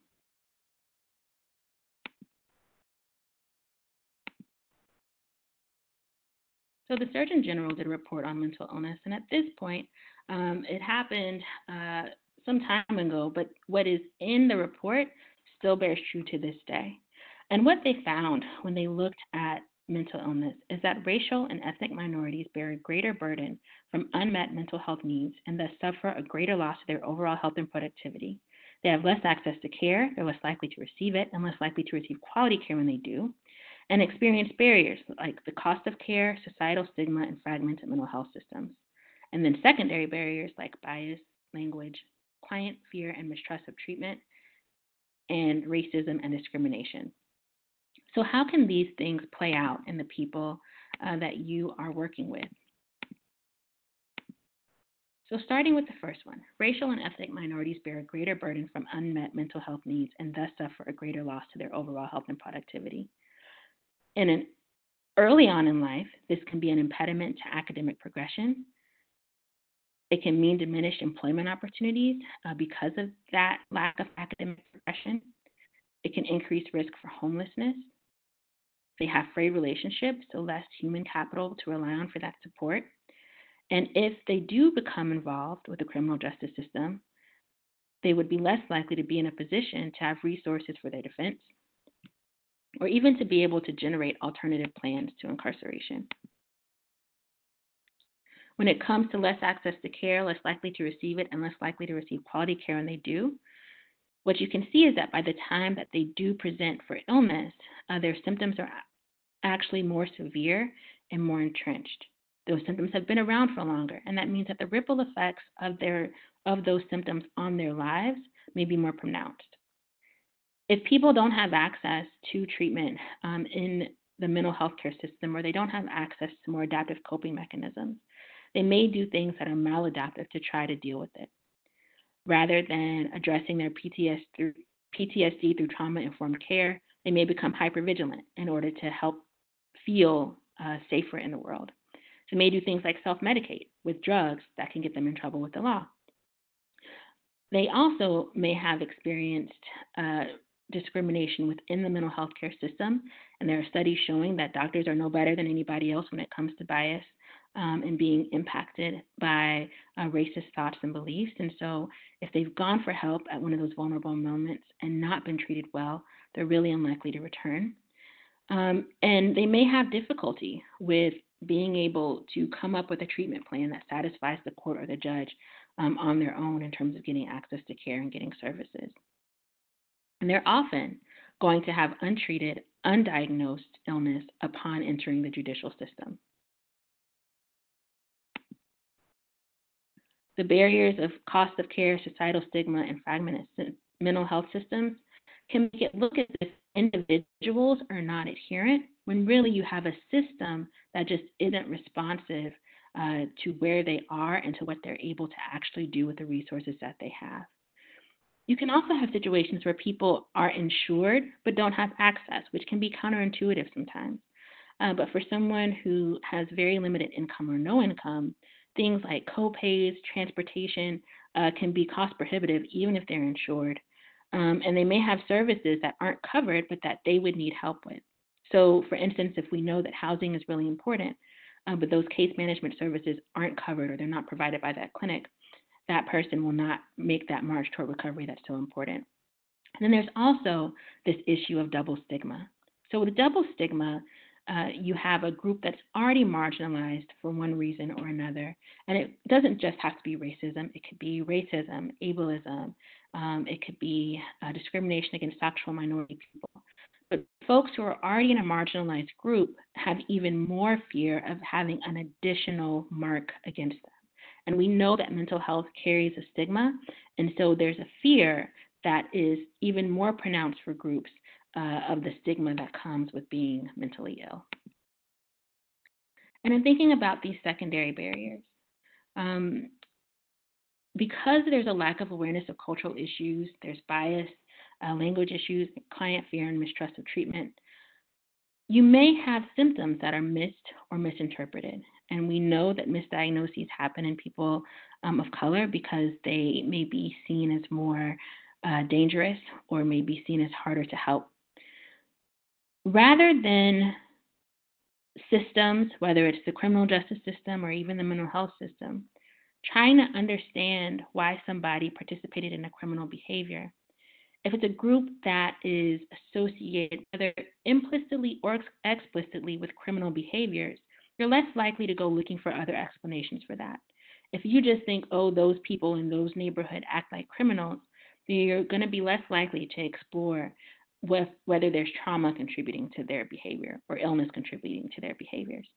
S3: So the Surgeon General did a report on mental illness, and at this point, it happened some time ago, but what is in the report still bears true to this day. And what they found when they looked at mental illness is that racial and ethnic minorities bear a greater burden from unmet mental health needs and thus suffer a greater loss of their overall health and productivity. They have less access to care, they're less likely to receive it, and less likely to receive quality care when they do, and experience barriers like the cost of care, societal stigma, and fragmented mental health systems. And then secondary barriers like bias, language, client fear and mistrust of treatment, and racism and discrimination. So how can these things play out in the people that you are working with? So starting with the first one, racial and ethnic minorities bear a greater burden from unmet mental health needs and thus suffer a greater loss to their overall health and productivity. Early on in life, this can be an impediment to academic progression. It can mean diminished employment opportunities because of that lack of academic progression. It can increase risk for homelessness. They have frayed relationships, so less human capital to rely on for that support. And if they do become involved with the criminal justice system, they would be less likely to be in a position to have resources for their defense, or even to be able to generate alternative plans to incarceration. When it comes to less access to care, less likely to receive it, and less likely to receive quality care when they do, what you can see is that by the time that they do present for illness, their symptoms are actually more severe and more entrenched. Those symptoms have been around for longer, and that means that the ripple effects of those symptoms on their lives may be more pronounced. If people don't have access to treatment in the mental health care system, or they don't have access to more adaptive coping mechanisms, they may do things that are maladaptive to try to deal with it. Rather than addressing their PTSD through trauma-informed care, they may become hypervigilant in order to help feel safer in the world. So they may do things like self-medicate with drugs that can get them in trouble with the law. They also may have experienced discrimination within the mental health care system, and there are studies showing that doctors are no better than anybody else when it comes to bias and being impacted by racist thoughts and beliefs. And so if they've gone for help at one of those vulnerable moments and not been treated well, they're really unlikely to return. And they may have difficulty with being able to come up with a treatment plan that satisfies the court or the judge on their own in terms of getting access to care and getting services. And they're often going to have untreated, undiagnosed illness upon entering the judicial system. The barriers of cost of care, societal stigma, and fragmented mental health systems can make it look as if individuals are not adherent, when really you have a system that just isn't responsive to where they are and to what they're able to actually do with the resources that they have. You can also have situations where people are insured but don't have access, which can be counterintuitive sometimes. But for someone who has very limited income or no income, things like co-pays, transportation can be cost prohibitive even if they're insured. And they may have services that aren't covered but that they would need help with. So for instance, if we know that housing is really important, but those case management services aren't covered or they're not provided by that clinic, that person will not make that march toward recovery that's so important. And then there's also this issue of double stigma. So with double stigma, you have a group that's already marginalized for one reason or another. And it doesn't just have to be racism. It could be racism, ableism. It could be discrimination against sexual minority people. But folks who are already in a marginalized group have even more fear of having an additional mark against them. And we know that mental health carries a stigma. And so there's a fear that is even more pronounced for groups of the stigma that comes with being mentally ill. And in thinking about these secondary barriers, because there's a lack of awareness of cultural issues, there's bias, language issues, client fear, and mistrust of treatment, you may have symptoms that are missed or misinterpreted. And we know that misdiagnoses happen in people of color because they may be seen as more dangerous or may be seen as harder to help. Rather than systems, whether it's the criminal justice system or even the mental health system, trying to understand why somebody participated in a criminal behavior, if it's a group that is associated, whether implicitly or explicitly, with criminal behaviors, you're less likely to go looking for other explanations for that. If you just think, oh, those people in those neighborhoods act like criminals, then you're going to be less likely to explore whether there's trauma contributing to their behavior or illness contributing to their behaviors.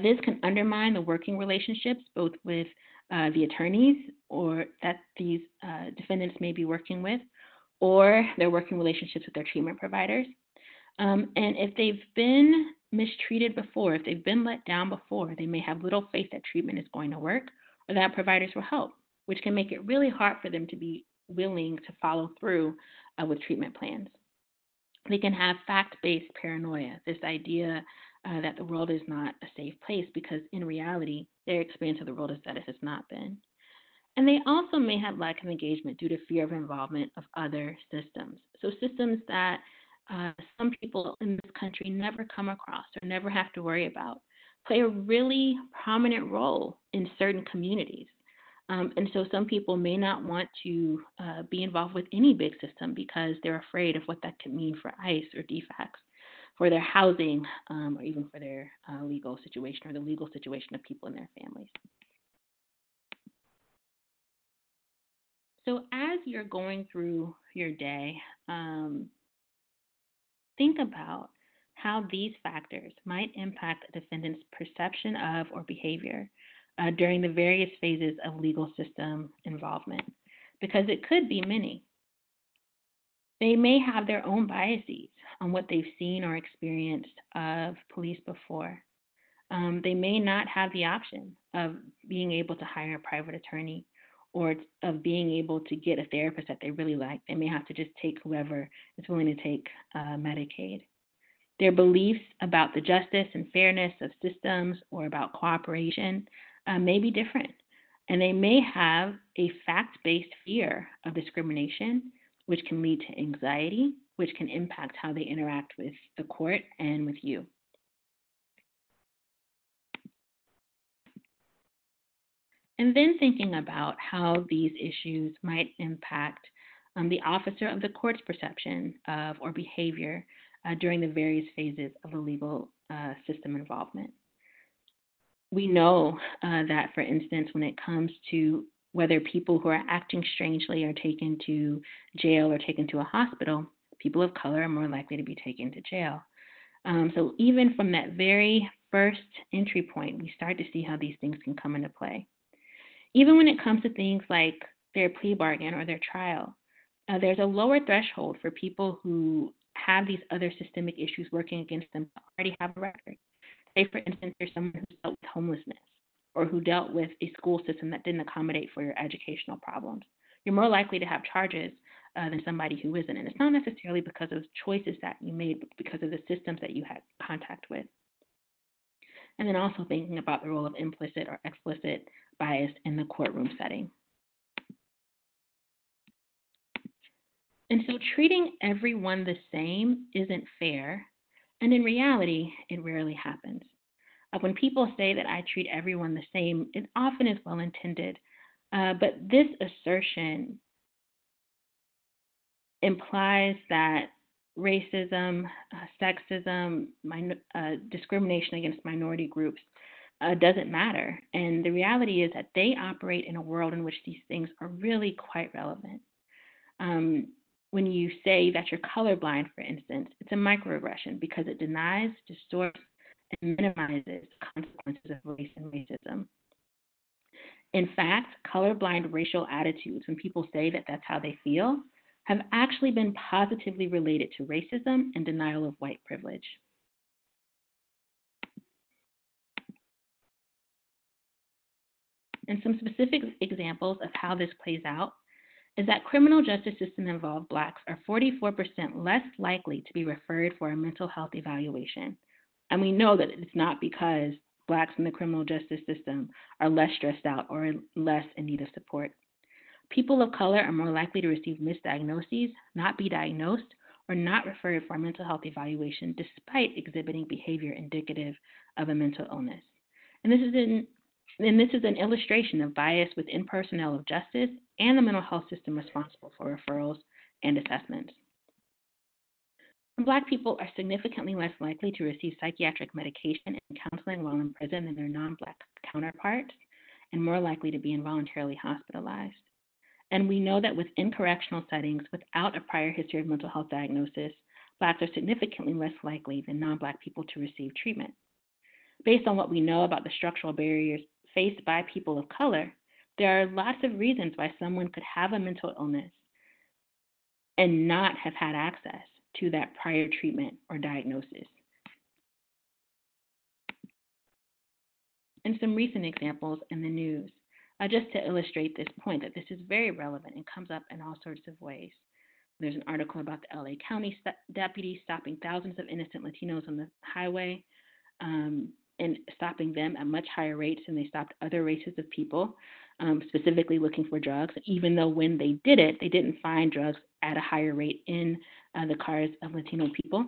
S3: This can undermine the working relationships both with the attorneys or that these defendants may be working with, or their working relationships with their treatment providers. And if they've been mistreated before, if they've been let down before, they may have little faith that treatment is going to work or that providers will help, which can make it really hard for them to be willing to follow through with treatment plans. They can have fact-based paranoia, this idea that the world is not a safe place because in reality, their experience of the world is that it has not been. And they also may have lack of engagement due to fear of involvement of other systems. So systems that some people in this country never come across or never have to worry about play a really prominent role in certain communities. And so some people may not want to be involved with any big system because they're afraid of what that could mean for ICE or DFACS, for their housing, or even for their legal situation or the legal situation of people in their families. So as you're going through your day, think about how these factors might impact a defendant's perception of or behavior during the various phases of legal system involvement, because it could be many. They may have their own biases on what they've seen or experienced of police before. They may not have the option of being able to hire a private attorney or of being able to get a therapist that they really like. They may have to just take whoever is willing to take Medicaid. Their beliefs about the justice and fairness of systems or about cooperation may be different. And they may have a fact-based fear of discrimination, which can lead to anxiety, which can impact how they interact with the court and with you. And then thinking about how these issues might impact the officer of the court's perception of or behavior during the various phases of the legal system involvement. We know that, for instance, when it comes to whether people who are acting strangely are taken to jail or taken to a hospital, people of color are more likely to be taken to jail. So even from that very first entry point, we start to see how these things can come into play. Even when it comes to things like their plea bargain or their trial, there's a lower threshold for people who have these other systemic issues working against them that already have a record. Say, for instance, there's someone who dealt with homelessness or who dealt with a school system that didn't accommodate for your educational problems. You're more likely to have charges than somebody who isn't. And it's not necessarily because of choices that you made, but because of the systems that you had contact with. And then also thinking about the role of implicit or explicit bias in the courtroom setting. And so treating everyone the same isn't fair, and in reality, it rarely happens. When people say that I treat everyone the same, it often is well-intended, but this assertion implies that racism, sexism, discrimination against minority groups doesn't matter. And the reality is that they operate in a world in which these things are really quite relevant. When you say that you're colorblind, for instance, it's a microaggression because it denies, distorts, and minimizes the consequences of race and racism. In fact, colorblind racial attitudes, when people say that that's how they feel, have actually been positively related to racism and denial of white privilege. And some specific examples of how this plays out is that criminal justice system involved Blacks are 44% less likely to be referred for a mental health evaluation. And we know that it's not because Blacks in the criminal justice system are less stressed out or less in need of support. People of color are more likely to receive misdiagnoses, not be diagnosed, or not referred for a mental health evaluation despite exhibiting behavior indicative of a mental illness. And this is an illustration of bias within personnel of justice and the mental health system responsible for referrals and assessments. And Black people are significantly less likely to receive psychiatric medication and counseling while in prison than their non-Black counterparts, and more likely to be involuntarily hospitalized. And we know that within correctional settings, without a prior history of mental health diagnosis, Blacks are significantly less likely than non-Black people to receive treatment. Based on what we know about the structural barriers faced by people of color, there are lots of reasons why someone could have a mental illness and not have had access to that prior treatment or diagnosis. And some recent examples in the news, just to illustrate this point that this is very relevant and comes up in all sorts of ways. There's an article about the LA County deputies stopping thousands of innocent Latinos on the highway and stopping them at much higher rates than they stopped other races of people, specifically looking for drugs, even though when they did it, they didn't find drugs at a higher rate in the cars of Latino people.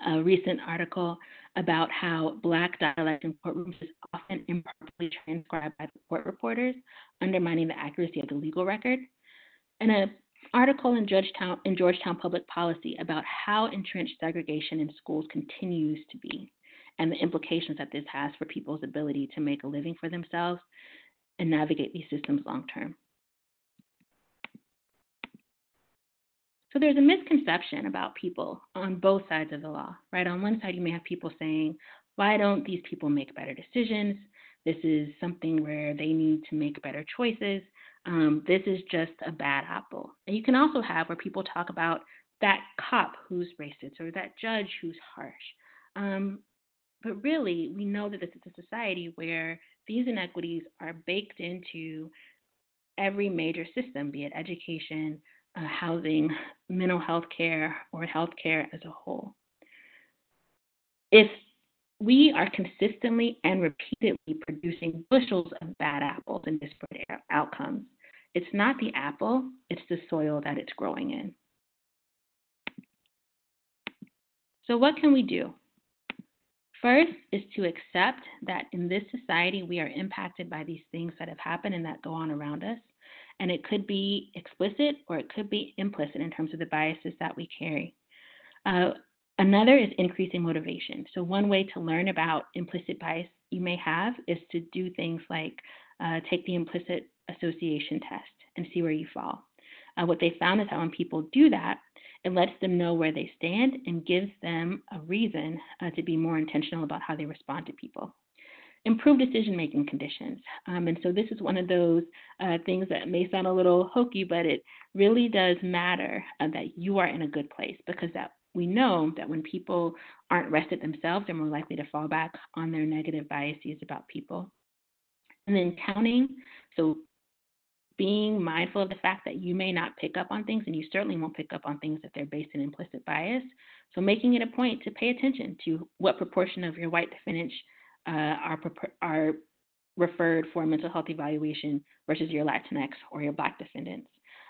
S3: A recent article about how Black dialect in courtrooms is often improperly transcribed by the court reporters, undermining the accuracy of the legal record. And an article in Georgetown Public Policy about how entrenched segregation in schools continues to be, and the implications that this has for people's ability to make a living for themselves and navigate these systems long term. So there's a misconception about people on both sides of the law, right? On one side, you may have people saying, why don't these people make better decisions? This is something where they need to make better choices. This is just a bad apple. And you can also have where people talk about that cop who's racist or that judge who's harsh. But really, we know that this is a society where these inequities are baked into every major system, be it education, housing, mental health care, or health care as a whole. If we are consistently and repeatedly producing bushels of bad apples and disparate outcomes, it's not the apple, it's the soil that it's growing in. So what can we do? First is to accept that in this society we are impacted by these things that have happened and that go on around us. And it could be explicit or it could be implicit in terms of the biases that we carry. Another is increasing motivation. So one way to learn about implicit bias you may have is to do things like take the implicit association test and see where you fall. What they found is that when people do that, it lets them know where they stand and gives them a reason to be more intentional about how they respond to people. Improve decision-making conditions. And so this is one of those things that may sound a little hokey, but it really does matter that you are in a good place, because that we know that when people aren't rested themselves, they're more likely to fall back on their negative biases about people. And then counting, so being mindful of the fact that you may not pick up on things, and you certainly won't pick up on things if they're based in implicit bias. So making it a point to pay attention to what proportion of your white defendants are referred for mental health evaluation versus your Latinx or your Black defendants.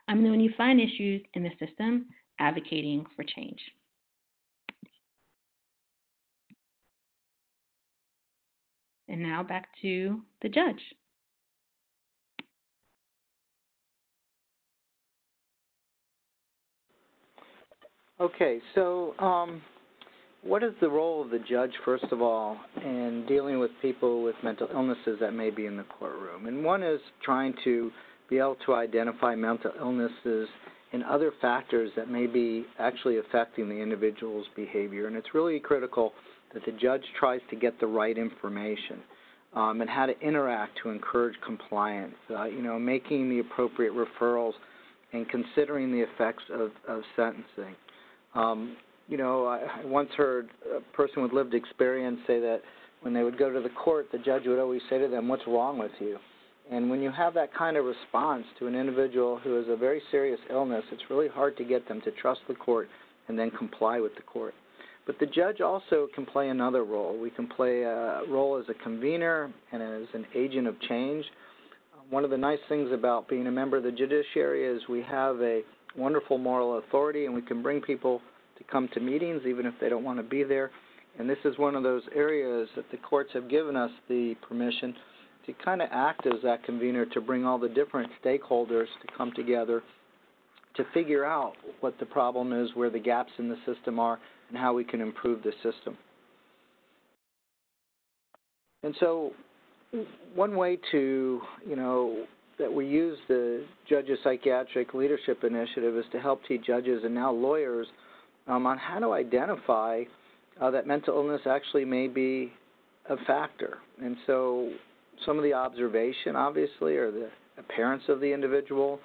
S3: And then when you find issues in the system, advocating for change. And now back to the judge.
S2: Okay, so what is the role of the judge, first of all, in dealing with people with mental illnesses that may be in the courtroom? And one is trying to be able to identify mental illnesses and other factors that may be actually affecting the individual's behavior. And it's really critical that the judge tries to get the right information and how to interact to encourage compliance, making the appropriate referrals and considering the effects of sentencing. I once heard a person with lived experience say that when they would go to the court, the judge would always say to them, "What's wrong with you?" And when you have that kind of response to an individual who has a very serious illness, it's really hard to get them to trust the court and then comply with the court. But the judge also can play another role. We can play a role as a convener and as an agent of change. One of the nice things about being a member of the judiciary is we have a wonderful moral authority, and we can bring people to come to meetings even if they don't want to be there. And this is one of those areas that the courts have given us the permission to kind of act as that convener, to bring all the different stakeholders to come together to figure out what the problem is, where the gaps in the system are, and how we can improve the system. And so one way to, that we use the Judges Psychiatric Leadership Initiative is to help teach judges and now lawyers on how to identify that mental illness actually may be a factor. And so some of the observation, obviously, are the appearance of the individual,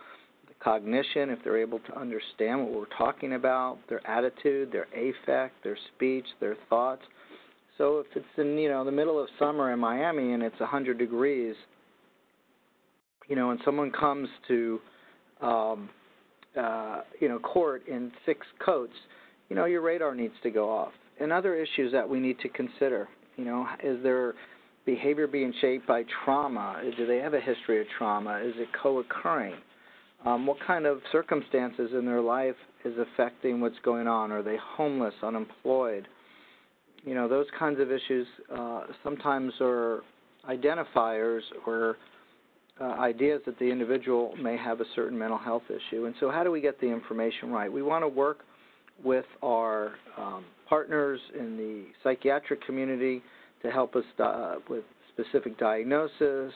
S2: the cognition, if they're able to understand what we're talking about, their attitude, their affect, their speech, their thoughts. So if it's in, the middle of summer in Miami and it's 100 degrees, and someone comes to, court in 6 coats, your radar needs to go off. And other issues that we need to consider, is their behavior being shaped by trauma? Do they have a history of trauma? Is it co-occurring? What kind of circumstances in their life is affecting what's going on? Are they homeless, unemployed? Those kinds of issues sometimes are identifiers or ideas that the individual may have a certain mental health issue. And so how do we get the information right? We want to work with our partners in the psychiatric community to help us with specific diagnosis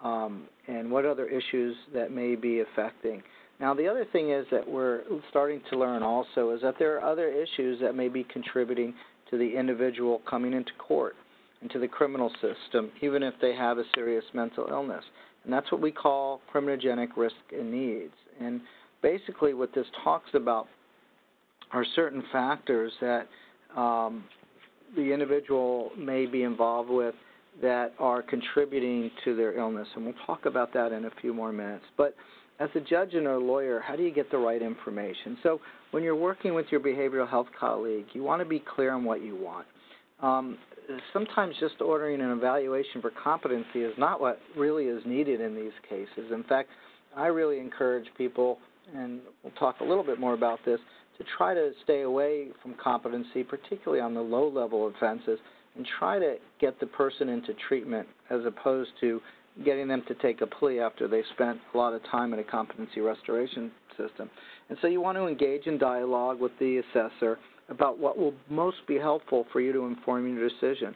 S2: and what other issues that may be affecting. Now, the other thing is that we're starting to learn also is that there are other issues that may be contributing to the individual coming into court, into the criminal system, even if they have a serious mental illness. And that's what we call criminogenic risk and needs. And basically what this talks about are certain factors that the individual may be involved with that are contributing to their illness, and we'll talk about that in a few more minutes. But as a judge and a lawyer, how do you get the right information? So when you're working with your behavioral health colleague, you want to be clear on what you want. Sometimes just ordering an evaluation for competency is not what really is needed in these cases. In fact, I really encourage people, and we'll talk a little bit more about this, to try to stay away from competency, particularly on the low-level offenses, and try to get the person into treatment as opposed to getting them to take a plea after they spent a lot of time in a competency restoration system. And so you want to engage in dialogue with the assessor about what will most be helpful for you to inform your decision.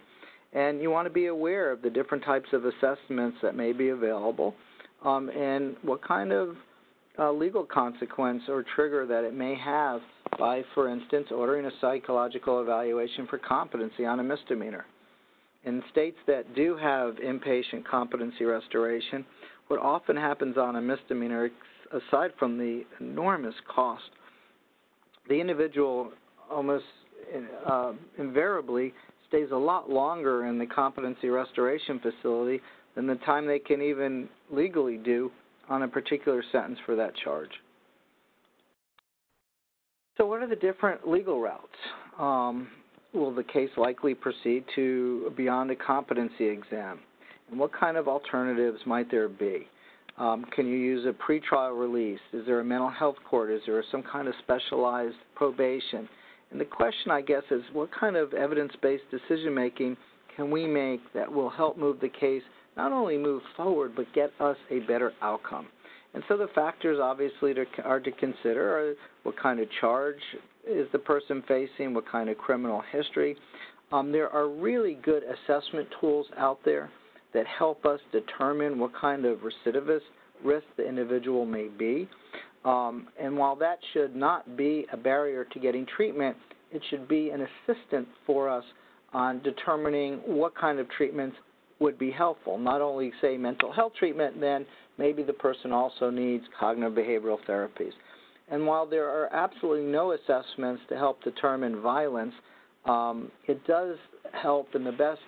S2: And you want to be aware of the different types of assessments that may be available and what kind of legal consequence or trigger that it may have by, for instance, ordering a psychological evaluation for competency on a misdemeanor. In states that do have inpatient competency restoration, what often happens on a misdemeanor, aside from the enormous cost, the individual almost invariably stays a lot longer in the competency restoration facility than the time they can even legally do on a particular sentence for that charge. So what are the different legal routes? Will the case likely proceed to beyond a competency exam? And what kind of alternatives might there be? Can you use a pretrial release? Is there a mental health court? Is there some kind of specialized probation? And the question, I guess, is what kind of evidence-based decision-making can we make that will help move the case, not only move forward, but get us a better outcome? And so the factors, obviously, are to consider are what kind of charge is the person facing, what kind of criminal history. There are really good assessment tools out there that help us determine what kind of recidivist risk the individual may be. And while that should not be a barrier to getting treatment, it should be an assistant for us on determining what kind of treatments would be helpful. Not only, say, mental health treatment, then maybe the person also needs cognitive behavioral therapies. And while there are absolutely no assessments to help determine violence, it does help, and the best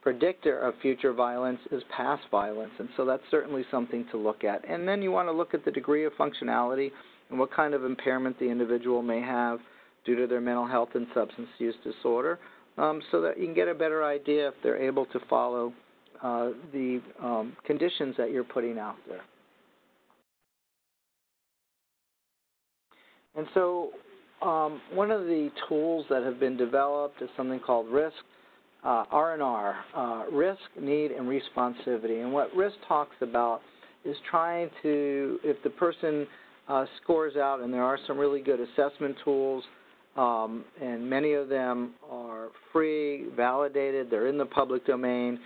S2: predictor of future violence is past violence, and so that's certainly something to look at. And then you want to look at the degree of functionality and what kind of impairment the individual may have due to their mental health and substance use disorder, so that you can get a better idea if they're able to follow the conditions that you're putting out there. And so one of the tools that have been developed is something called RISK, R&R, risk, need, and responsivity. And what risk talks about is trying to, if the person scores out, and there are some really good assessment tools, and many of them are free, validated, they're in the public domain.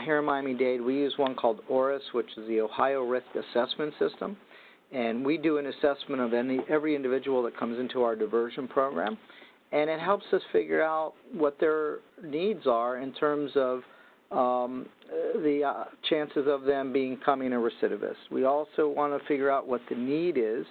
S2: Here in Miami-Dade, we use one called ORIS, which is the Ohio Risk Assessment System. And we do an assessment of every individual that comes into our diversion program. And it helps us figure out what their needs are in terms of the chances of them becoming a recidivist. We also want to figure out what the need is,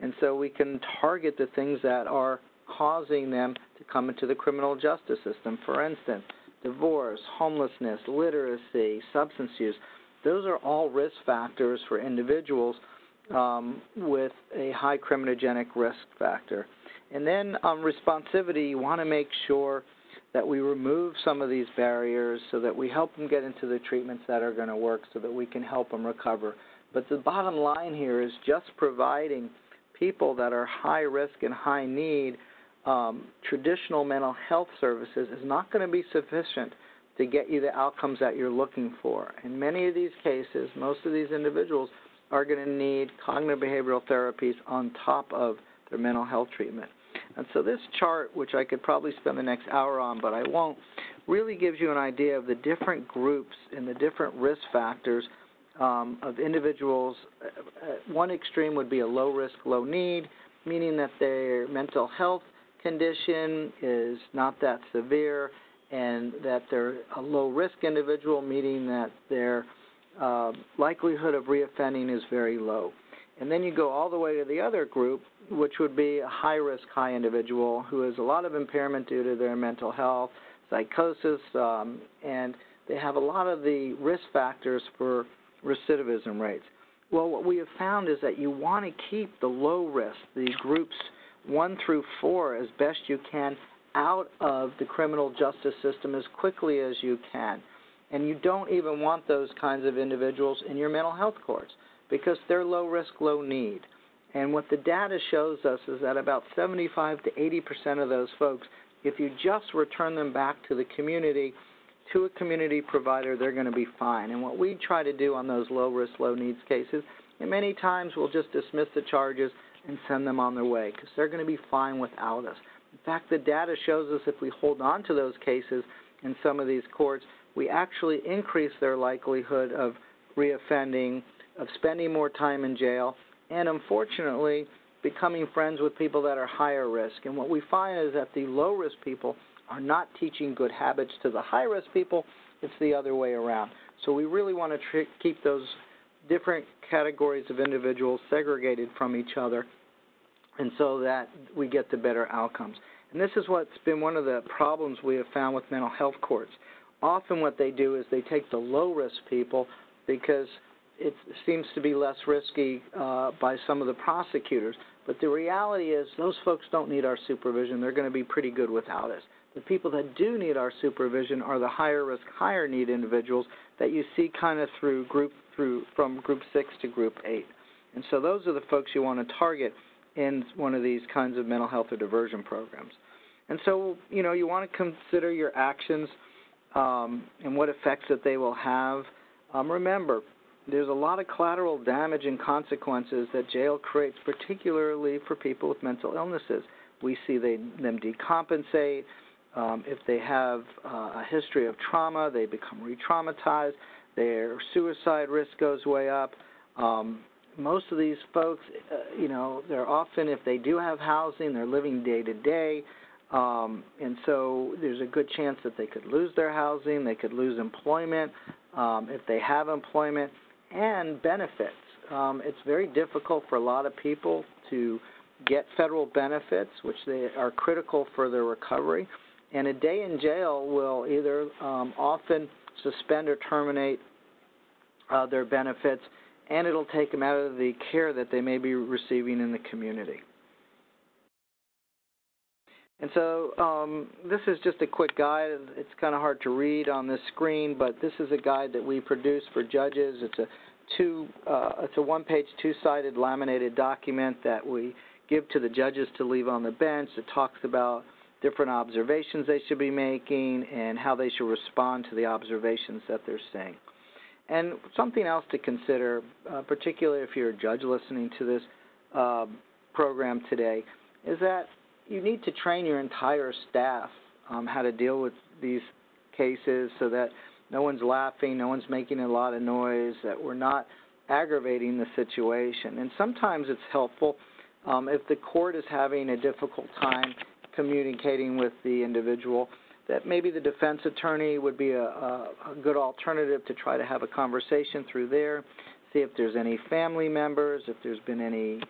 S2: and so we can target the things that are causing them to come into the criminal justice system. For instance, divorce, homelessness, literacy, substance use. Those are all risk factors for individuals with a high criminogenic risk factor. And then responsivity, you want to make sure that we remove some of these barriers so that we help them get into the treatments that are going to work so that we can help them recover. But the bottom line here is just providing people that are high risk and high need traditional mental health services is not going to be sufficient to get you the outcomes that you're looking for. In many of these cases, most of these individuals are going to need cognitive behavioral therapies on top of their mental health treatment. And so this chart, which I could probably spend the next hour on, but I won't, really gives you an idea of the different groups and the different risk factors of individuals. One extreme would be a low risk, low need, meaning that their mental health condition is not that severe and that they're a low risk individual, meaning that their likelihood of reoffending is very low. And then you go all the way to the other group, which would be a high-risk, high individual who has a lot of impairment due to their mental health, psychosis, and they have a lot of the risk factors for recidivism rates. Well, what we have found is that you want to keep the low risk, the groups 1 through 4, as best you can out of the criminal justice system as quickly as you can. And you don't even want those kinds of individuals in your mental health courts because they're low risk, low need. And what the data shows us is that about 75 to 80% of those folks, if you just return them back to the community, to a community provider, they're going to be fine. And what we try to do on those low risk, low needs cases, and many times we'll just dismiss the charges and send them on their way because they're going to be fine without us. In fact, the data shows us if we hold on to those cases in some of these courts, we actually increase their likelihood of reoffending, of spending more time in jail, and unfortunately becoming friends with people that are higher risk. And what we find is that the low-risk people are not teaching good habits to the high-risk people. It's the other way around. So we really want to keep those different categories of individuals segregated from each other, and so that we get to better outcomes. And this is what's been one of the problems we have found with mental health courts. Often what they do is they take the low-risk people because it seems to be less risky by some of the prosecutors. But the reality is those folks don't need our supervision. They're going to be pretty good without us. The people that do need our supervision are the higher risk, higher need individuals that you see kind of from group 6 to group 8. And so those are the folks you want to target in one of these kinds of mental health or diversion programs. And so, you want to consider your actions and what effects that they will have. Remember, there's a lot of collateral damage and consequences that jail creates, particularly for people with mental illnesses. We see them decompensate. If they have a history of trauma, they become re-traumatized. Their suicide risk goes way up. Most of these folks, they're often, if they do have housing, they're living day to day. And so there's a good chance that they could lose their housing, they could lose employment if they have employment, and benefits. It's very difficult for a lot of people to get federal benefits, which they are critical for their recovery. And a day in jail will either often suspend or terminate their benefits, and it'll take them out of the care that they may be receiving in the community. And so this is just a quick guide. It's kind of hard to read on this screen, but this is a guide that we produce for judges. It's a one-page, two-sided laminated document that we give to the judges to leave on the bench. It talks about different observations they should be making and how they should respond to the observations that they're seeing. And something else to consider, particularly if you're a judge listening to this program today, is that you need to train your entire staff how to deal with these cases so that no one's laughing, no one's making a lot of noise, that we're not aggravating the situation. And sometimes it's helpful if the court is having a difficult time communicating with the individual, that maybe the defense attorney would be a good alternative to try to have a conversation through there, see if there's any family members, if there's been any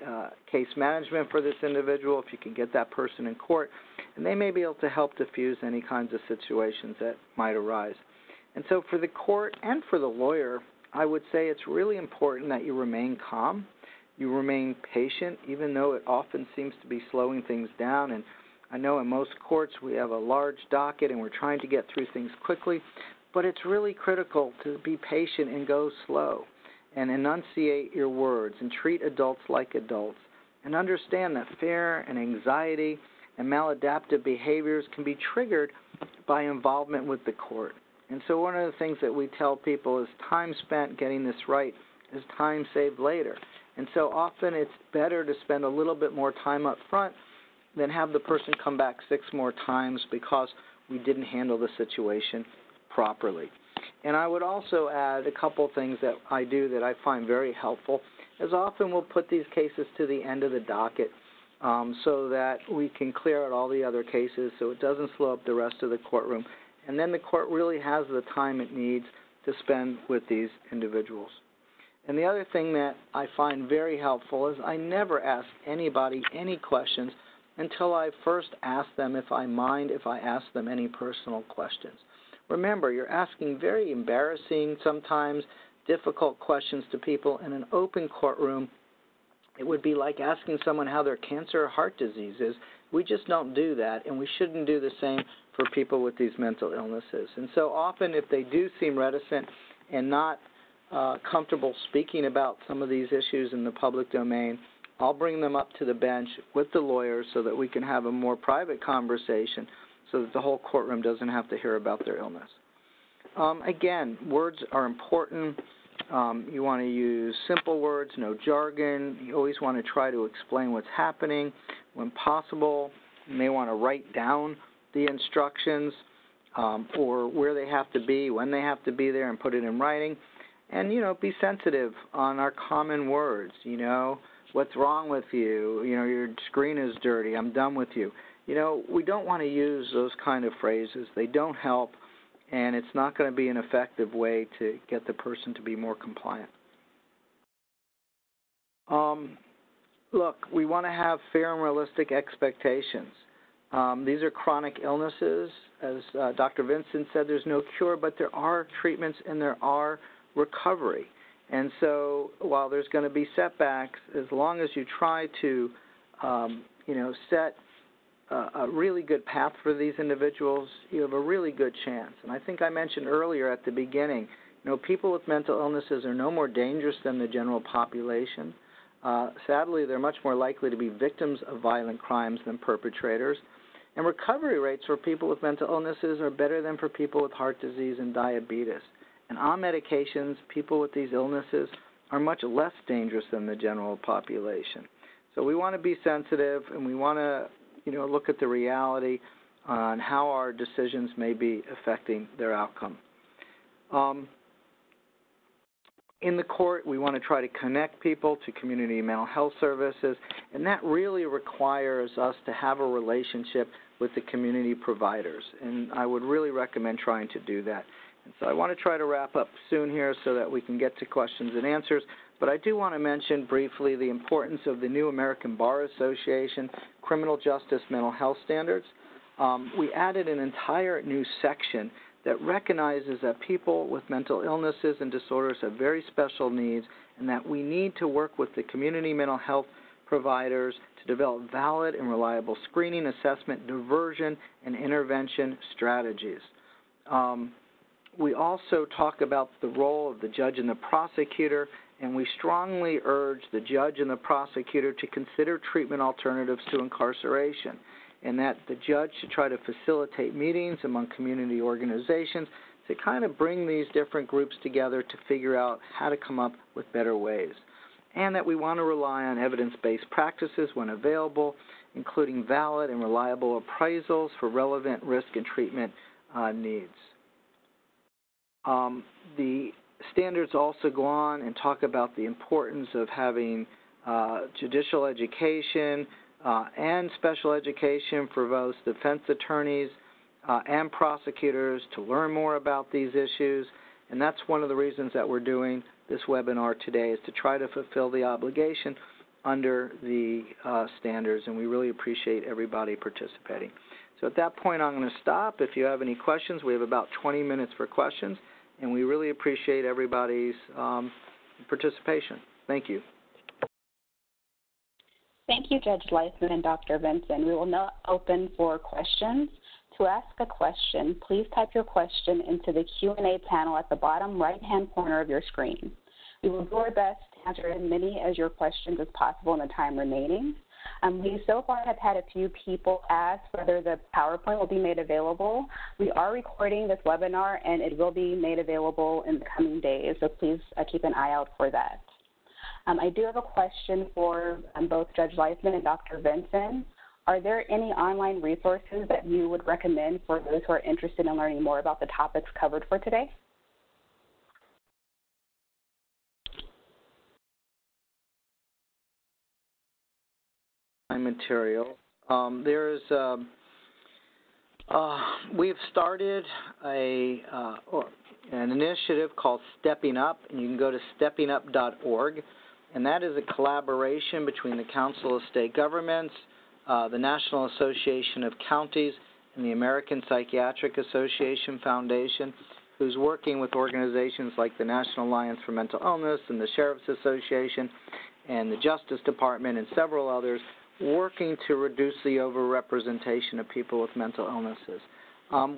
S2: case management for this individual, if you can get that person in court, and they may be able to help diffuse any kinds of situations that might arise. And so for the court and for the lawyer, I would say it's really important that you remain calm, you remain patient, even though it often seems to be slowing things down. And I know in most courts we have a large docket and we're trying to get through things quickly, but it's really critical to be patient and go slow and enunciate your words and treat adults like adults and understand that fear and anxiety and maladaptive behaviors can be triggered by involvement with the court. And so one of the things that we tell people is time spent getting this right is time saved later. And so often it's better to spend a little bit more time up front than have the person come back 6 more times because we didn't handle the situation properly. And I would also add a couple things that I do that I find very helpful, as often we'll put these cases to the end of the docket so that we can clear out all the other cases so it doesn't slow up the rest of the courtroom. And then the court really has the time it needs to spend with these individuals. And the other thing that I find very helpful is I never ask anybody any questions until I first ask them if I mind if I ask them any personal questions. Remember, you're asking very embarrassing, sometimes difficult questions to people in an open courtroom. It would be like asking someone how their cancer or heart disease is. We just don't do that, and we shouldn't do the same for people with these mental illnesses. And so often if they do seem reticent and not comfortable speaking about some of these issues in the public domain, I'll bring them up to the bench with the lawyers so that we can have a more private conversation so that the whole courtroom doesn't have to hear about their illness. Again, words are important. You want to use simple words, no jargon. You always want to try to explain what's happening. When possible, you may want to write down the instructions or where they have to be, when they have to be there, and put it in writing. And, be sensitive on our common words, what's wrong with you, your screen is dirty, I'm done with you. We don't want to use those kind of phrases. They don't help, and it's not going to be an effective way to get the person to be more compliant. Look, we want to have fair and realistic expectations. These are chronic illnesses. As Dr. Vincent said, there's no cure, but there are treatments and there are recovery. And so while there's going to be setbacks, as long as you try to, set a really good path for these individuals, you have a really good chance. And I think I mentioned earlier at the beginning, people with mental illnesses are no more dangerous than the general population. Sadly, they're much more likely to be victims of violent crimes than perpetrators. And recovery rates for people with mental illnesses are better than for people with heart disease and diabetes. And on medications, people with these illnesses are much less dangerous than the general population. So we want to be sensitive, and we want to, look at the reality on how our decisions may be affecting their outcome. In the court, we want to try to connect people to community mental health services, and that really requires us to have a relationship with the community providers, and I would really recommend trying to do that. And so I want to try to wrap up soon here so that we can get to questions and answers, but I do want to mention briefly the importance of the new American Bar Association Criminal Justice Mental Health Standards. We added an entire new section that recognizes that people with mental illnesses and disorders have very special needs and that we need to work with the community mental health providers to develop valid and reliable screening, assessment, diversion, and intervention strategies. We also talk about the role of the judge and the prosecutor, and we strongly urge the judge and the prosecutor to consider treatment alternatives to incarceration, and that the judge should try to facilitate meetings among community organizations to kind of bring these different groups together to figure out how to come up with better ways, and that we want to rely on evidence-based practices when available, including valid and reliable appraisals for relevant risk and treatment needs. The standards also go on and talk about the importance of having judicial education and special education for both defense attorneys and prosecutors to learn more about these issues, and that's one of the reasons that we're doing this webinar today, is to try to fulfill the obligation under the standards, and we really appreciate everybody participating. So at that point, I'm going to stop. If you have any questions, we have about 20 minutes for questions, and we really appreciate everybody's participation. Thank you.
S1: Thank you, Judge Leisman and Dr. Vinson. We will now open for questions. To ask a question, please type your question into the Q&A panel at the bottom right-hand corner of your screen. We will do our best to answer as many as your questions as possible in the time remaining. We so far have had a few people ask whether the PowerPoint will be made available. We are recording this webinar, and it will be made available in the coming days, so please keep an eye out for that. I do have a question for both Judge Leisman and Dr. Vinson. Are there any online resources that you would recommend for those who are interested in learning more about the topics covered for today?
S2: Material. We've started an initiative called Stepping Up, and you can go to steppingup.org, and that is a collaboration between the Council of State Governments, the National Association of Counties and the American Psychiatric Association Foundation, who's working with organizations like the National Alliance for Mental Illness and the Sheriff's Association and the Justice Department and several others, working to reduce the overrepresentation of people with mental illnesses.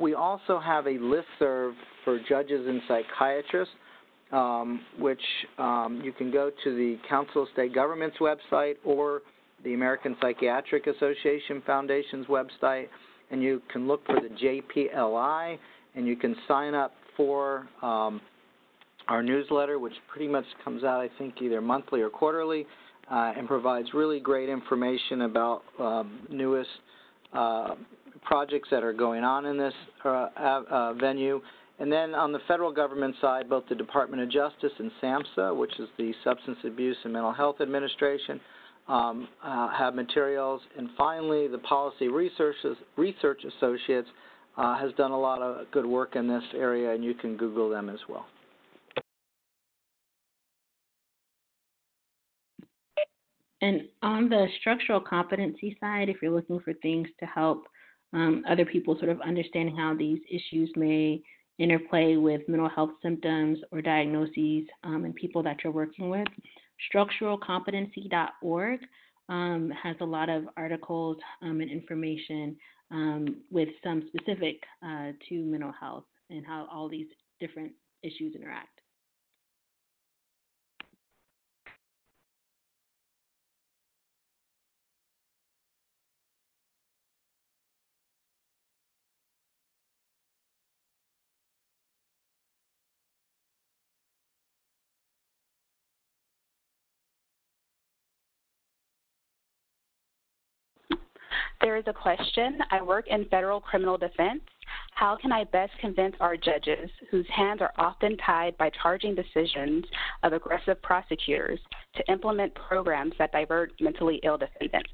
S2: We also have a listserv for judges and psychiatrists, which you can go to the Council of State Governments website or the American Psychiatric Association Foundation's website, and you can look for the JPLI, and you can sign up for our newsletter, which pretty much comes out, I think, either monthly or quarterly, and provides really great information about newest projects that are going on in this venue. And then on the federal government side, both the Department of Justice and SAMHSA, which is the Substance Abuse and Mental Health Administration, have materials. And finally, the Policy Research Associates has done a lot of good work in this area, and you can Google them as well.
S3: And on the structural competency side, if you're looking for things to help other people sort of understanding how these issues may interplay with mental health symptoms or diagnoses in people that you're working with, structuralcompetency.org has a lot of articles and information with some specific to mental health and how all these different issues interact.
S1: There is a question. I work in federal criminal defense. How can I best convince our judges, whose hands are often tied by charging decisions of aggressive prosecutors, to implement programs that divert mentally ill defendants?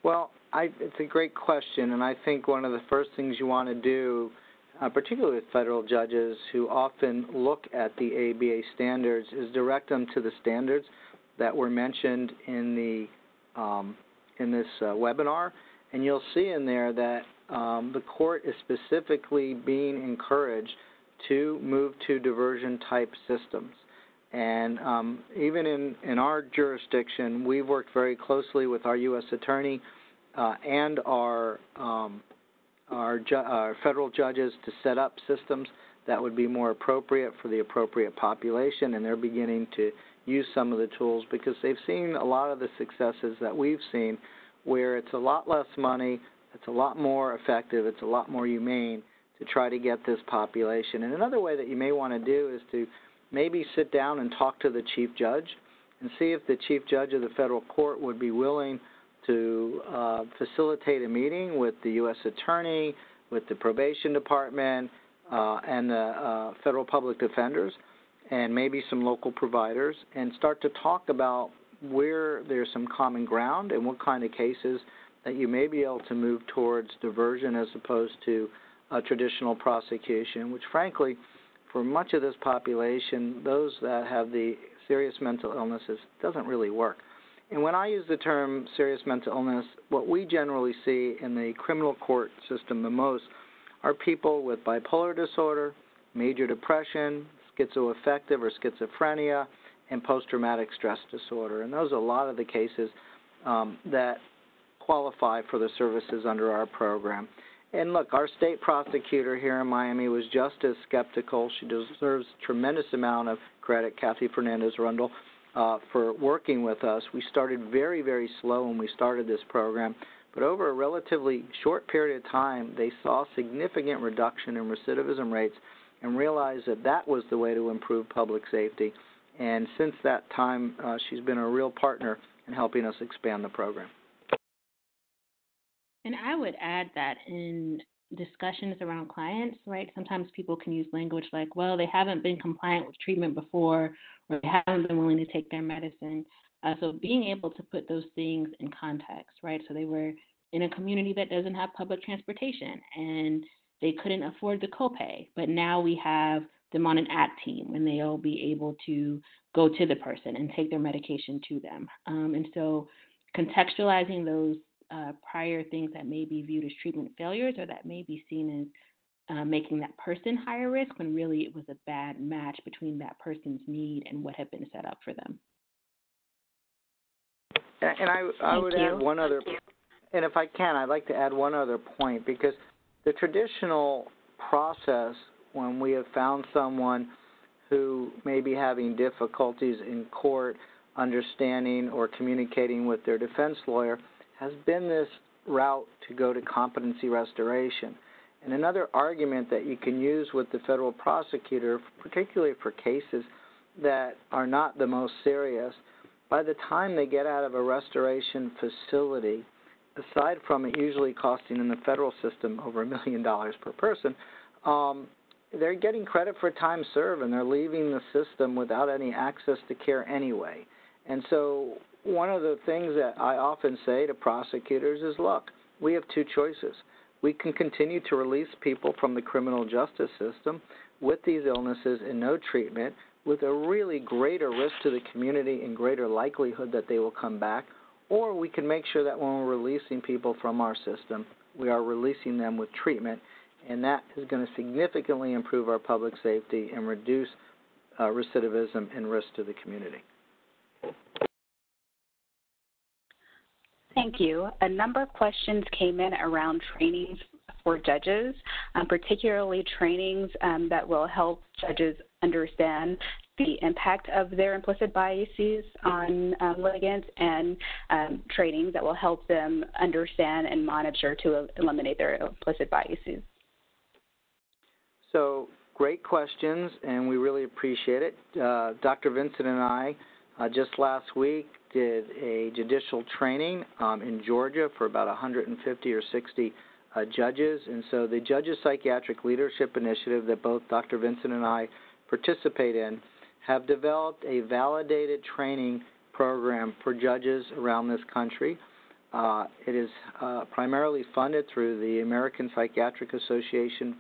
S2: Well, it's a great question, and I think one of the first things you want to do, particularly with federal judges who often look at the ABA standards, is direct them to the standards that were mentioned in this webinar, and you'll see in there that the court is specifically being encouraged to move to diversion-type systems. And even in our jurisdiction, we've worked very closely with our U.S. Attorney and our federal judges to set up systems that would be more appropriate for the appropriate population, and they're beginning to use some of the tools because they've seen a lot of the successes that we've seen where it's a lot less money, it's a lot more effective, it's a lot more humane to try to get this population. And another way that you may want to do is to maybe sit down and talk to the chief judge and see if the chief judge of the federal court would be willing to facilitate a meeting with the U.S. Attorney, with the probation department, and the federal public defenders, and maybe some local providers, and start to talk about where there's some common ground and what kind of cases that you may be able to move towards diversion as opposed to traditional prosecution, which frankly, for much of this population, those that have the serious mental illnesses, doesn't really work. And when I use the term serious mental illness, what we generally see in the criminal court system the most are people with bipolar disorder, major depression, schizoaffective or schizophrenia, and post-traumatic stress disorder. And those are a lot of the cases that qualify for the services under our program. And look, our state prosecutor here in Miami was just as skeptical. She deserves a tremendous amount of credit, Kathy Fernandez-Rundle, for working with us. We started very, very slow when we started this program, but over a relatively short period of time, they saw significant reduction in recidivism rates and realized that that was the way to improve public safety. And since that time, she's been a real partner in helping us expand the program.
S3: And I would add that in discussions around clients, right, sometimes people can use language like, well, they haven't been compliant with treatment before, or they haven't been willing to take their medicine. So being able to put those things in context, right, so they were in a community that doesn't have public transportation, and they couldn't afford the copay, but now we have them on an ACT team, and they'll be able to go to the person and take their medication to them. And so contextualizing those prior things that may be viewed as treatment failures or that may be seen as making that person higher risk when really it was a bad match between that person's need and what had been set up for them.
S2: And I would add one other, and if I can, I'd like to add one other point, because the traditional process when we have found someone who may be having difficulties in court understanding or communicating with their defense lawyer has been this route to go to competency restoration. And another argument that you can use with the federal prosecutor, particularly for cases that are not the most serious, by the time they get out of a restoration facility, aside from it usually costing in the federal system over $1 million per person, they're getting credit for time served, and they're leaving the system without any access to care anyway. And so one of the things that I often say to prosecutors is, look, we have two choices. We can continue to release people from the criminal justice system with these illnesses and no treatment, with a really greater risk to the community and greater likelihood that they will come back, or we can make sure that when we're releasing people from our system, we are releasing them with treatment, and that is going to significantly improve our public safety and reduce recidivism and risk to the community.
S1: Thank you. A number of questions came in around trainings for judges, particularly trainings that will help judges understand the impact of their implicit biases on litigants, and trainings that will help them understand and monitor to eliminate their implicit biases.
S2: So great questions, and we really appreciate it. Dr. Vincent and I just last week did a judicial training in Georgia for about 150 or 60 judges, and so the Judges Psychiatric Leadership Initiative that both Dr. Vincent and I participate in have developed a validated training program for judges around this country. It is primarily funded through the American Psychiatric Association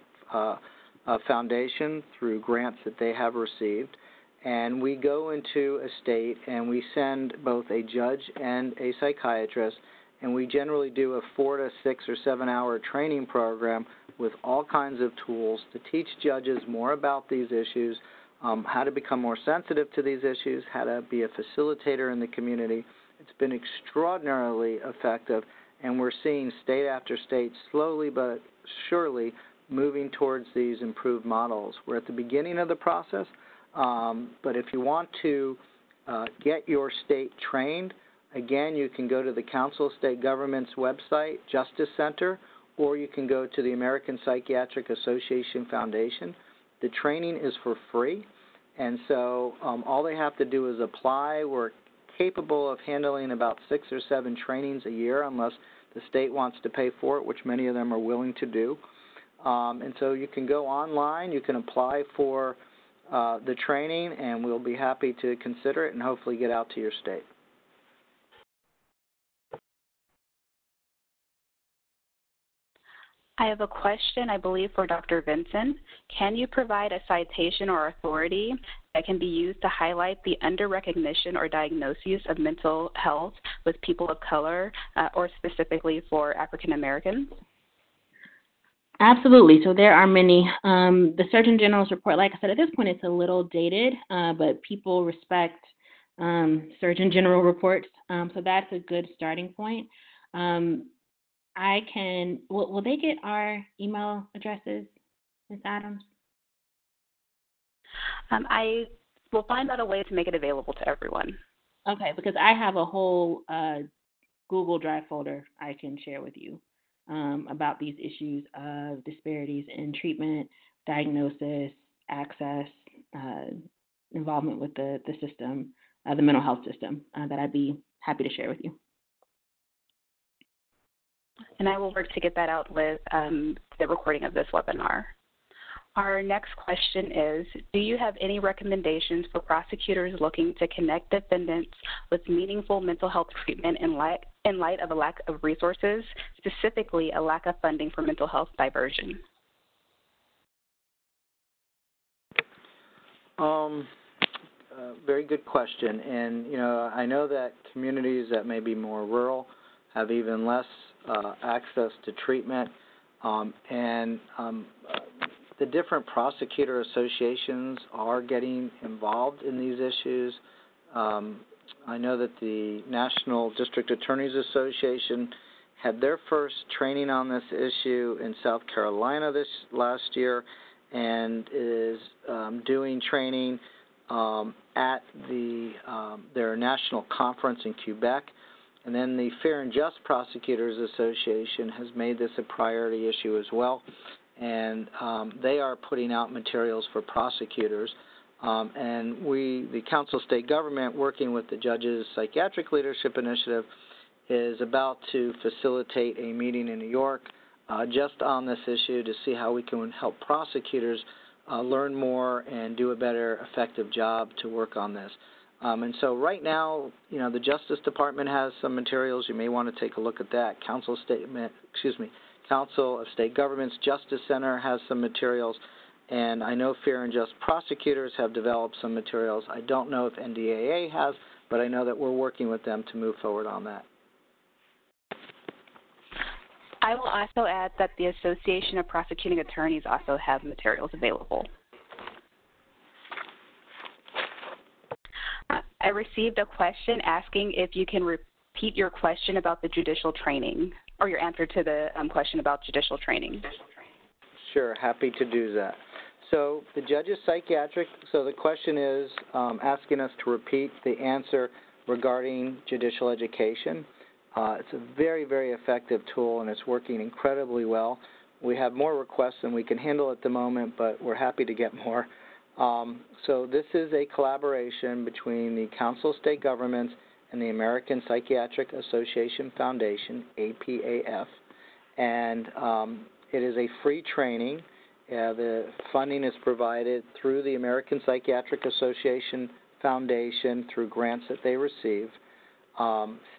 S2: Foundation through grants that they have received. And we go into a state and we send both a judge and a psychiatrist, and we generally do a 4 to 6 or 7 hour training program with all kinds of tools to teach judges more about these issues, how to become more sensitive to these issues, how to be a facilitator in the community. It's been extraordinarily effective, and we're seeing state after state slowly but surely moving towards these improved models. We're at the beginning of the process, but if you want to get your state trained, again, you can go to the Council of State Governments website, Justice Center, or you can go to the American Psychiatric Association Foundation. The training is for free, and so all they have to do is apply. We're capable of handling about 6 or 7 trainings a year unless the state wants to pay for it, which many of them are willing to do. And so you can go online, you can apply for the training, and we'll be happy to consider it and hopefully get out to your state.
S1: I have a question, I believe, for Dr. Vincent. Can you provide a citation or authority that can be used to highlight the under-recognition or diagnosis of mental health with people of color, or specifically for African Americans?
S3: Absolutely. So there are many. The Surgeon General's report, like I said, at this point it's a little dated, but people respect Surgeon General reports. So that's a good starting point. Will they get our email addresses, Ms. Adams?
S1: I will find out a way to make it available to everyone.
S3: Okay, because I have a whole Google Drive folder I can share with you about these issues of disparities in treatment, diagnosis, access, involvement with the system, the mental health system, that I'd be happy to share with you.
S1: And I will work to get that out with the recording of this webinar. Our next question is, do you have any recommendations for prosecutors looking to connect defendants with meaningful mental health treatment in light of a lack of resources, specifically a lack of funding for mental health diversion?
S2: Very good question. And, I know that communities that may be more rural have even less access to treatment. The different prosecutor associations are getting involved in these issues. I know that the National District Attorneys Association had their first training on this issue in South Carolina this last year and is doing training at their national conference in Quebec. And then the Fair and Just Prosecutors Association has made this a priority issue as well. And they are putting out materials for prosecutors. And the Council of State Government, working with the Judges Psychiatric Leadership Initiative, is about to facilitate a meeting in New York just on this issue to see how we can help prosecutors learn more and do a better, effective job to work on this. And so right now, the Justice Department has some materials. You may want to take a look at that. Council of State Government's Justice Center has some materials. And I know Fair and Just Prosecutors have developed some materials. I don't know if NDAA has, but I know that we're working with them to move forward on that.
S1: I will also add that the Association of Prosecuting Attorneys also have materials available. I received a question asking if you can repeat your question about the judicial training, or your answer to the question about judicial training.
S2: Sure, happy to do that. So the Judges Psychiatric, so the question is asking us to repeat the answer regarding judicial education. It's a very, very effective tool, and it's working incredibly well. We have more requests than we can handle at the moment, but we're happy to get more. So this is a collaboration between the Council of State Governments and the American Psychiatric Association Foundation, APAF, and it is a free training. The funding is provided through the American Psychiatric Association Foundation through grants that they receive.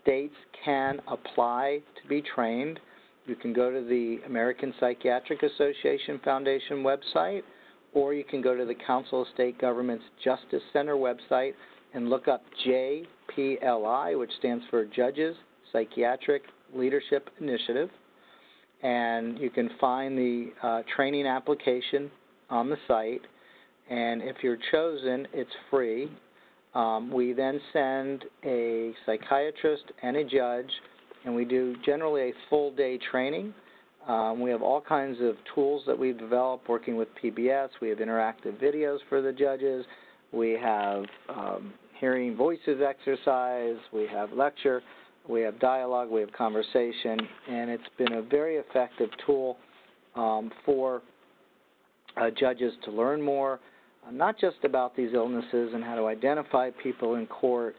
S2: States can apply to be trained. You can go to the American Psychiatric Association Foundation website, or you can go to the Council of State Government's Justice Center website and look up JPLI, which stands for Judges Psychiatric Leadership Initiative. And you can find the training application on the site. And if you're chosen, it's free. We then send a psychiatrist and a judge, and we do generally a full-day training. We have all kinds of tools that we've developed working with PBS. We have interactive videos for the judges. We have hearing voices exercise. We have lecture. We have dialogue. We have conversation. And it's been a very effective tool for judges to learn more, not just about these illnesses and how to identify people in court,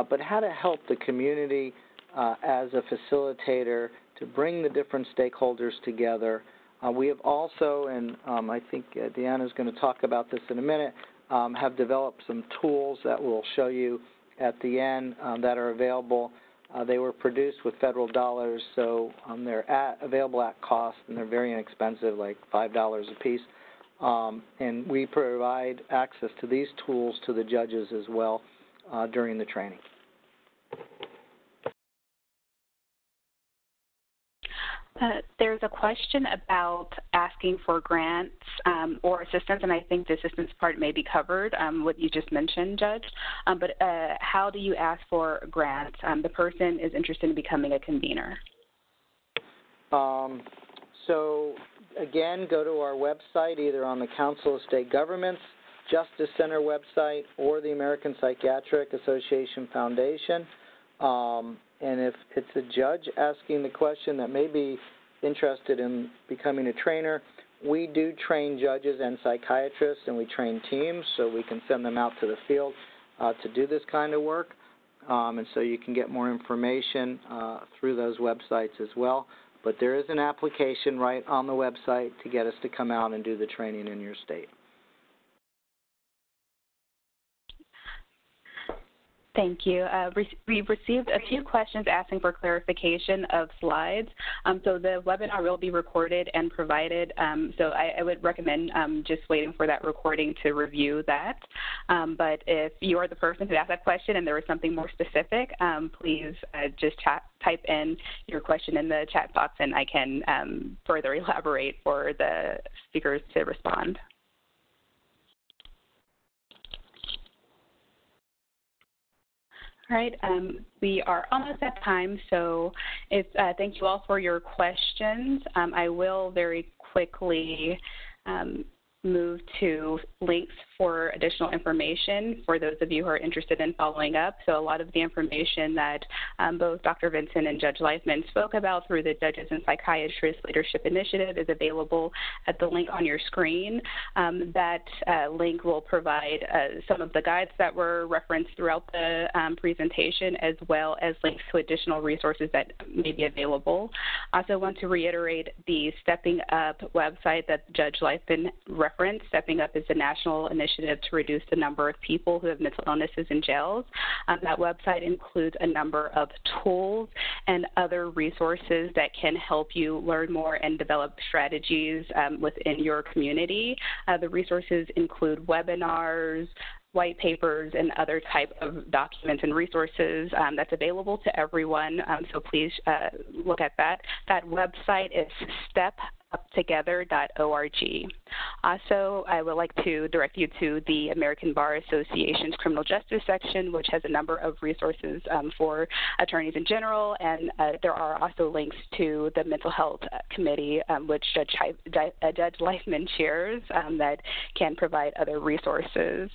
S2: but how to help the community as a facilitator to bring the different stakeholders together. We have also, and I think Deanna is going to talk about this in a minute, have developed some tools that we'll show you at the end that are available. They were produced with federal dollars, so they're available at cost, and they're very inexpensive, like $5 a piece. And we provide access to these tools to the judges as well during the training.
S1: There's a question about asking for grants or assistance, and I think the assistance part may be covered, what you just mentioned, Judge. But how do you ask for grants? The person is interested in becoming a convener.
S2: So, again, go to our website, either on the Council of State Governments Justice Center website or the American Psychiatric Association Foundation. And if it's a judge asking the question that may be interested in becoming a trainer, we do train judges and psychiatrists, and we train teams, so we can send them out to the field to do this kind of work. And so you can get more information through those websites as well. But there is an application right on the website to get us to come out and do the training in your state.
S1: Thank you. We've received a few questions asking for clarification of slides. So the webinar will be recorded and provided. So I would recommend just waiting for that recording to review that. But if you are the person who asked that question and there is something more specific, please just type in your question in the chat box and I can further elaborate for the speakers to respond. All right, we are almost at time, so thank you all for your questions. I will very quickly move to links for additional information for those of you who are interested in following up. So a lot of the information that both Dr. Vinson and Judge Leifman spoke about through the Judges and Psychiatrists Leadership Initiative is available at the link on your screen. That link will provide some of the guides that were referenced throughout the presentation, as well as links to additional resources that may be available. I also want to reiterate the Stepping Up website that Judge Leifman referenced. Stepping Up is the national initiative to reduce the number of people who have mental illnesses in jails. That website includes a number of tools and other resources that can help you learn more and develop strategies within your community. The resources include webinars, white papers, and other type of documents and resources that's available to everyone. So please look at that. That website is stepuptogether.org. Also, I would like to direct you to the American Bar Association's Criminal Justice section, which has a number of resources for attorneys in general, and there are also links to the Mental Health Committee, which Judge Leifman chairs, that can provide other resources.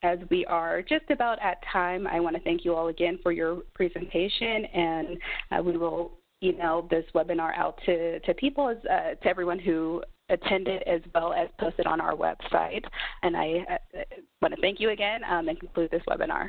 S1: As we are just about at time, I want to thank you all again for your presentation, and we will email this webinar out to people, to everyone who attended, as well as post it on our website. And I want to thank you again and conclude this webinar.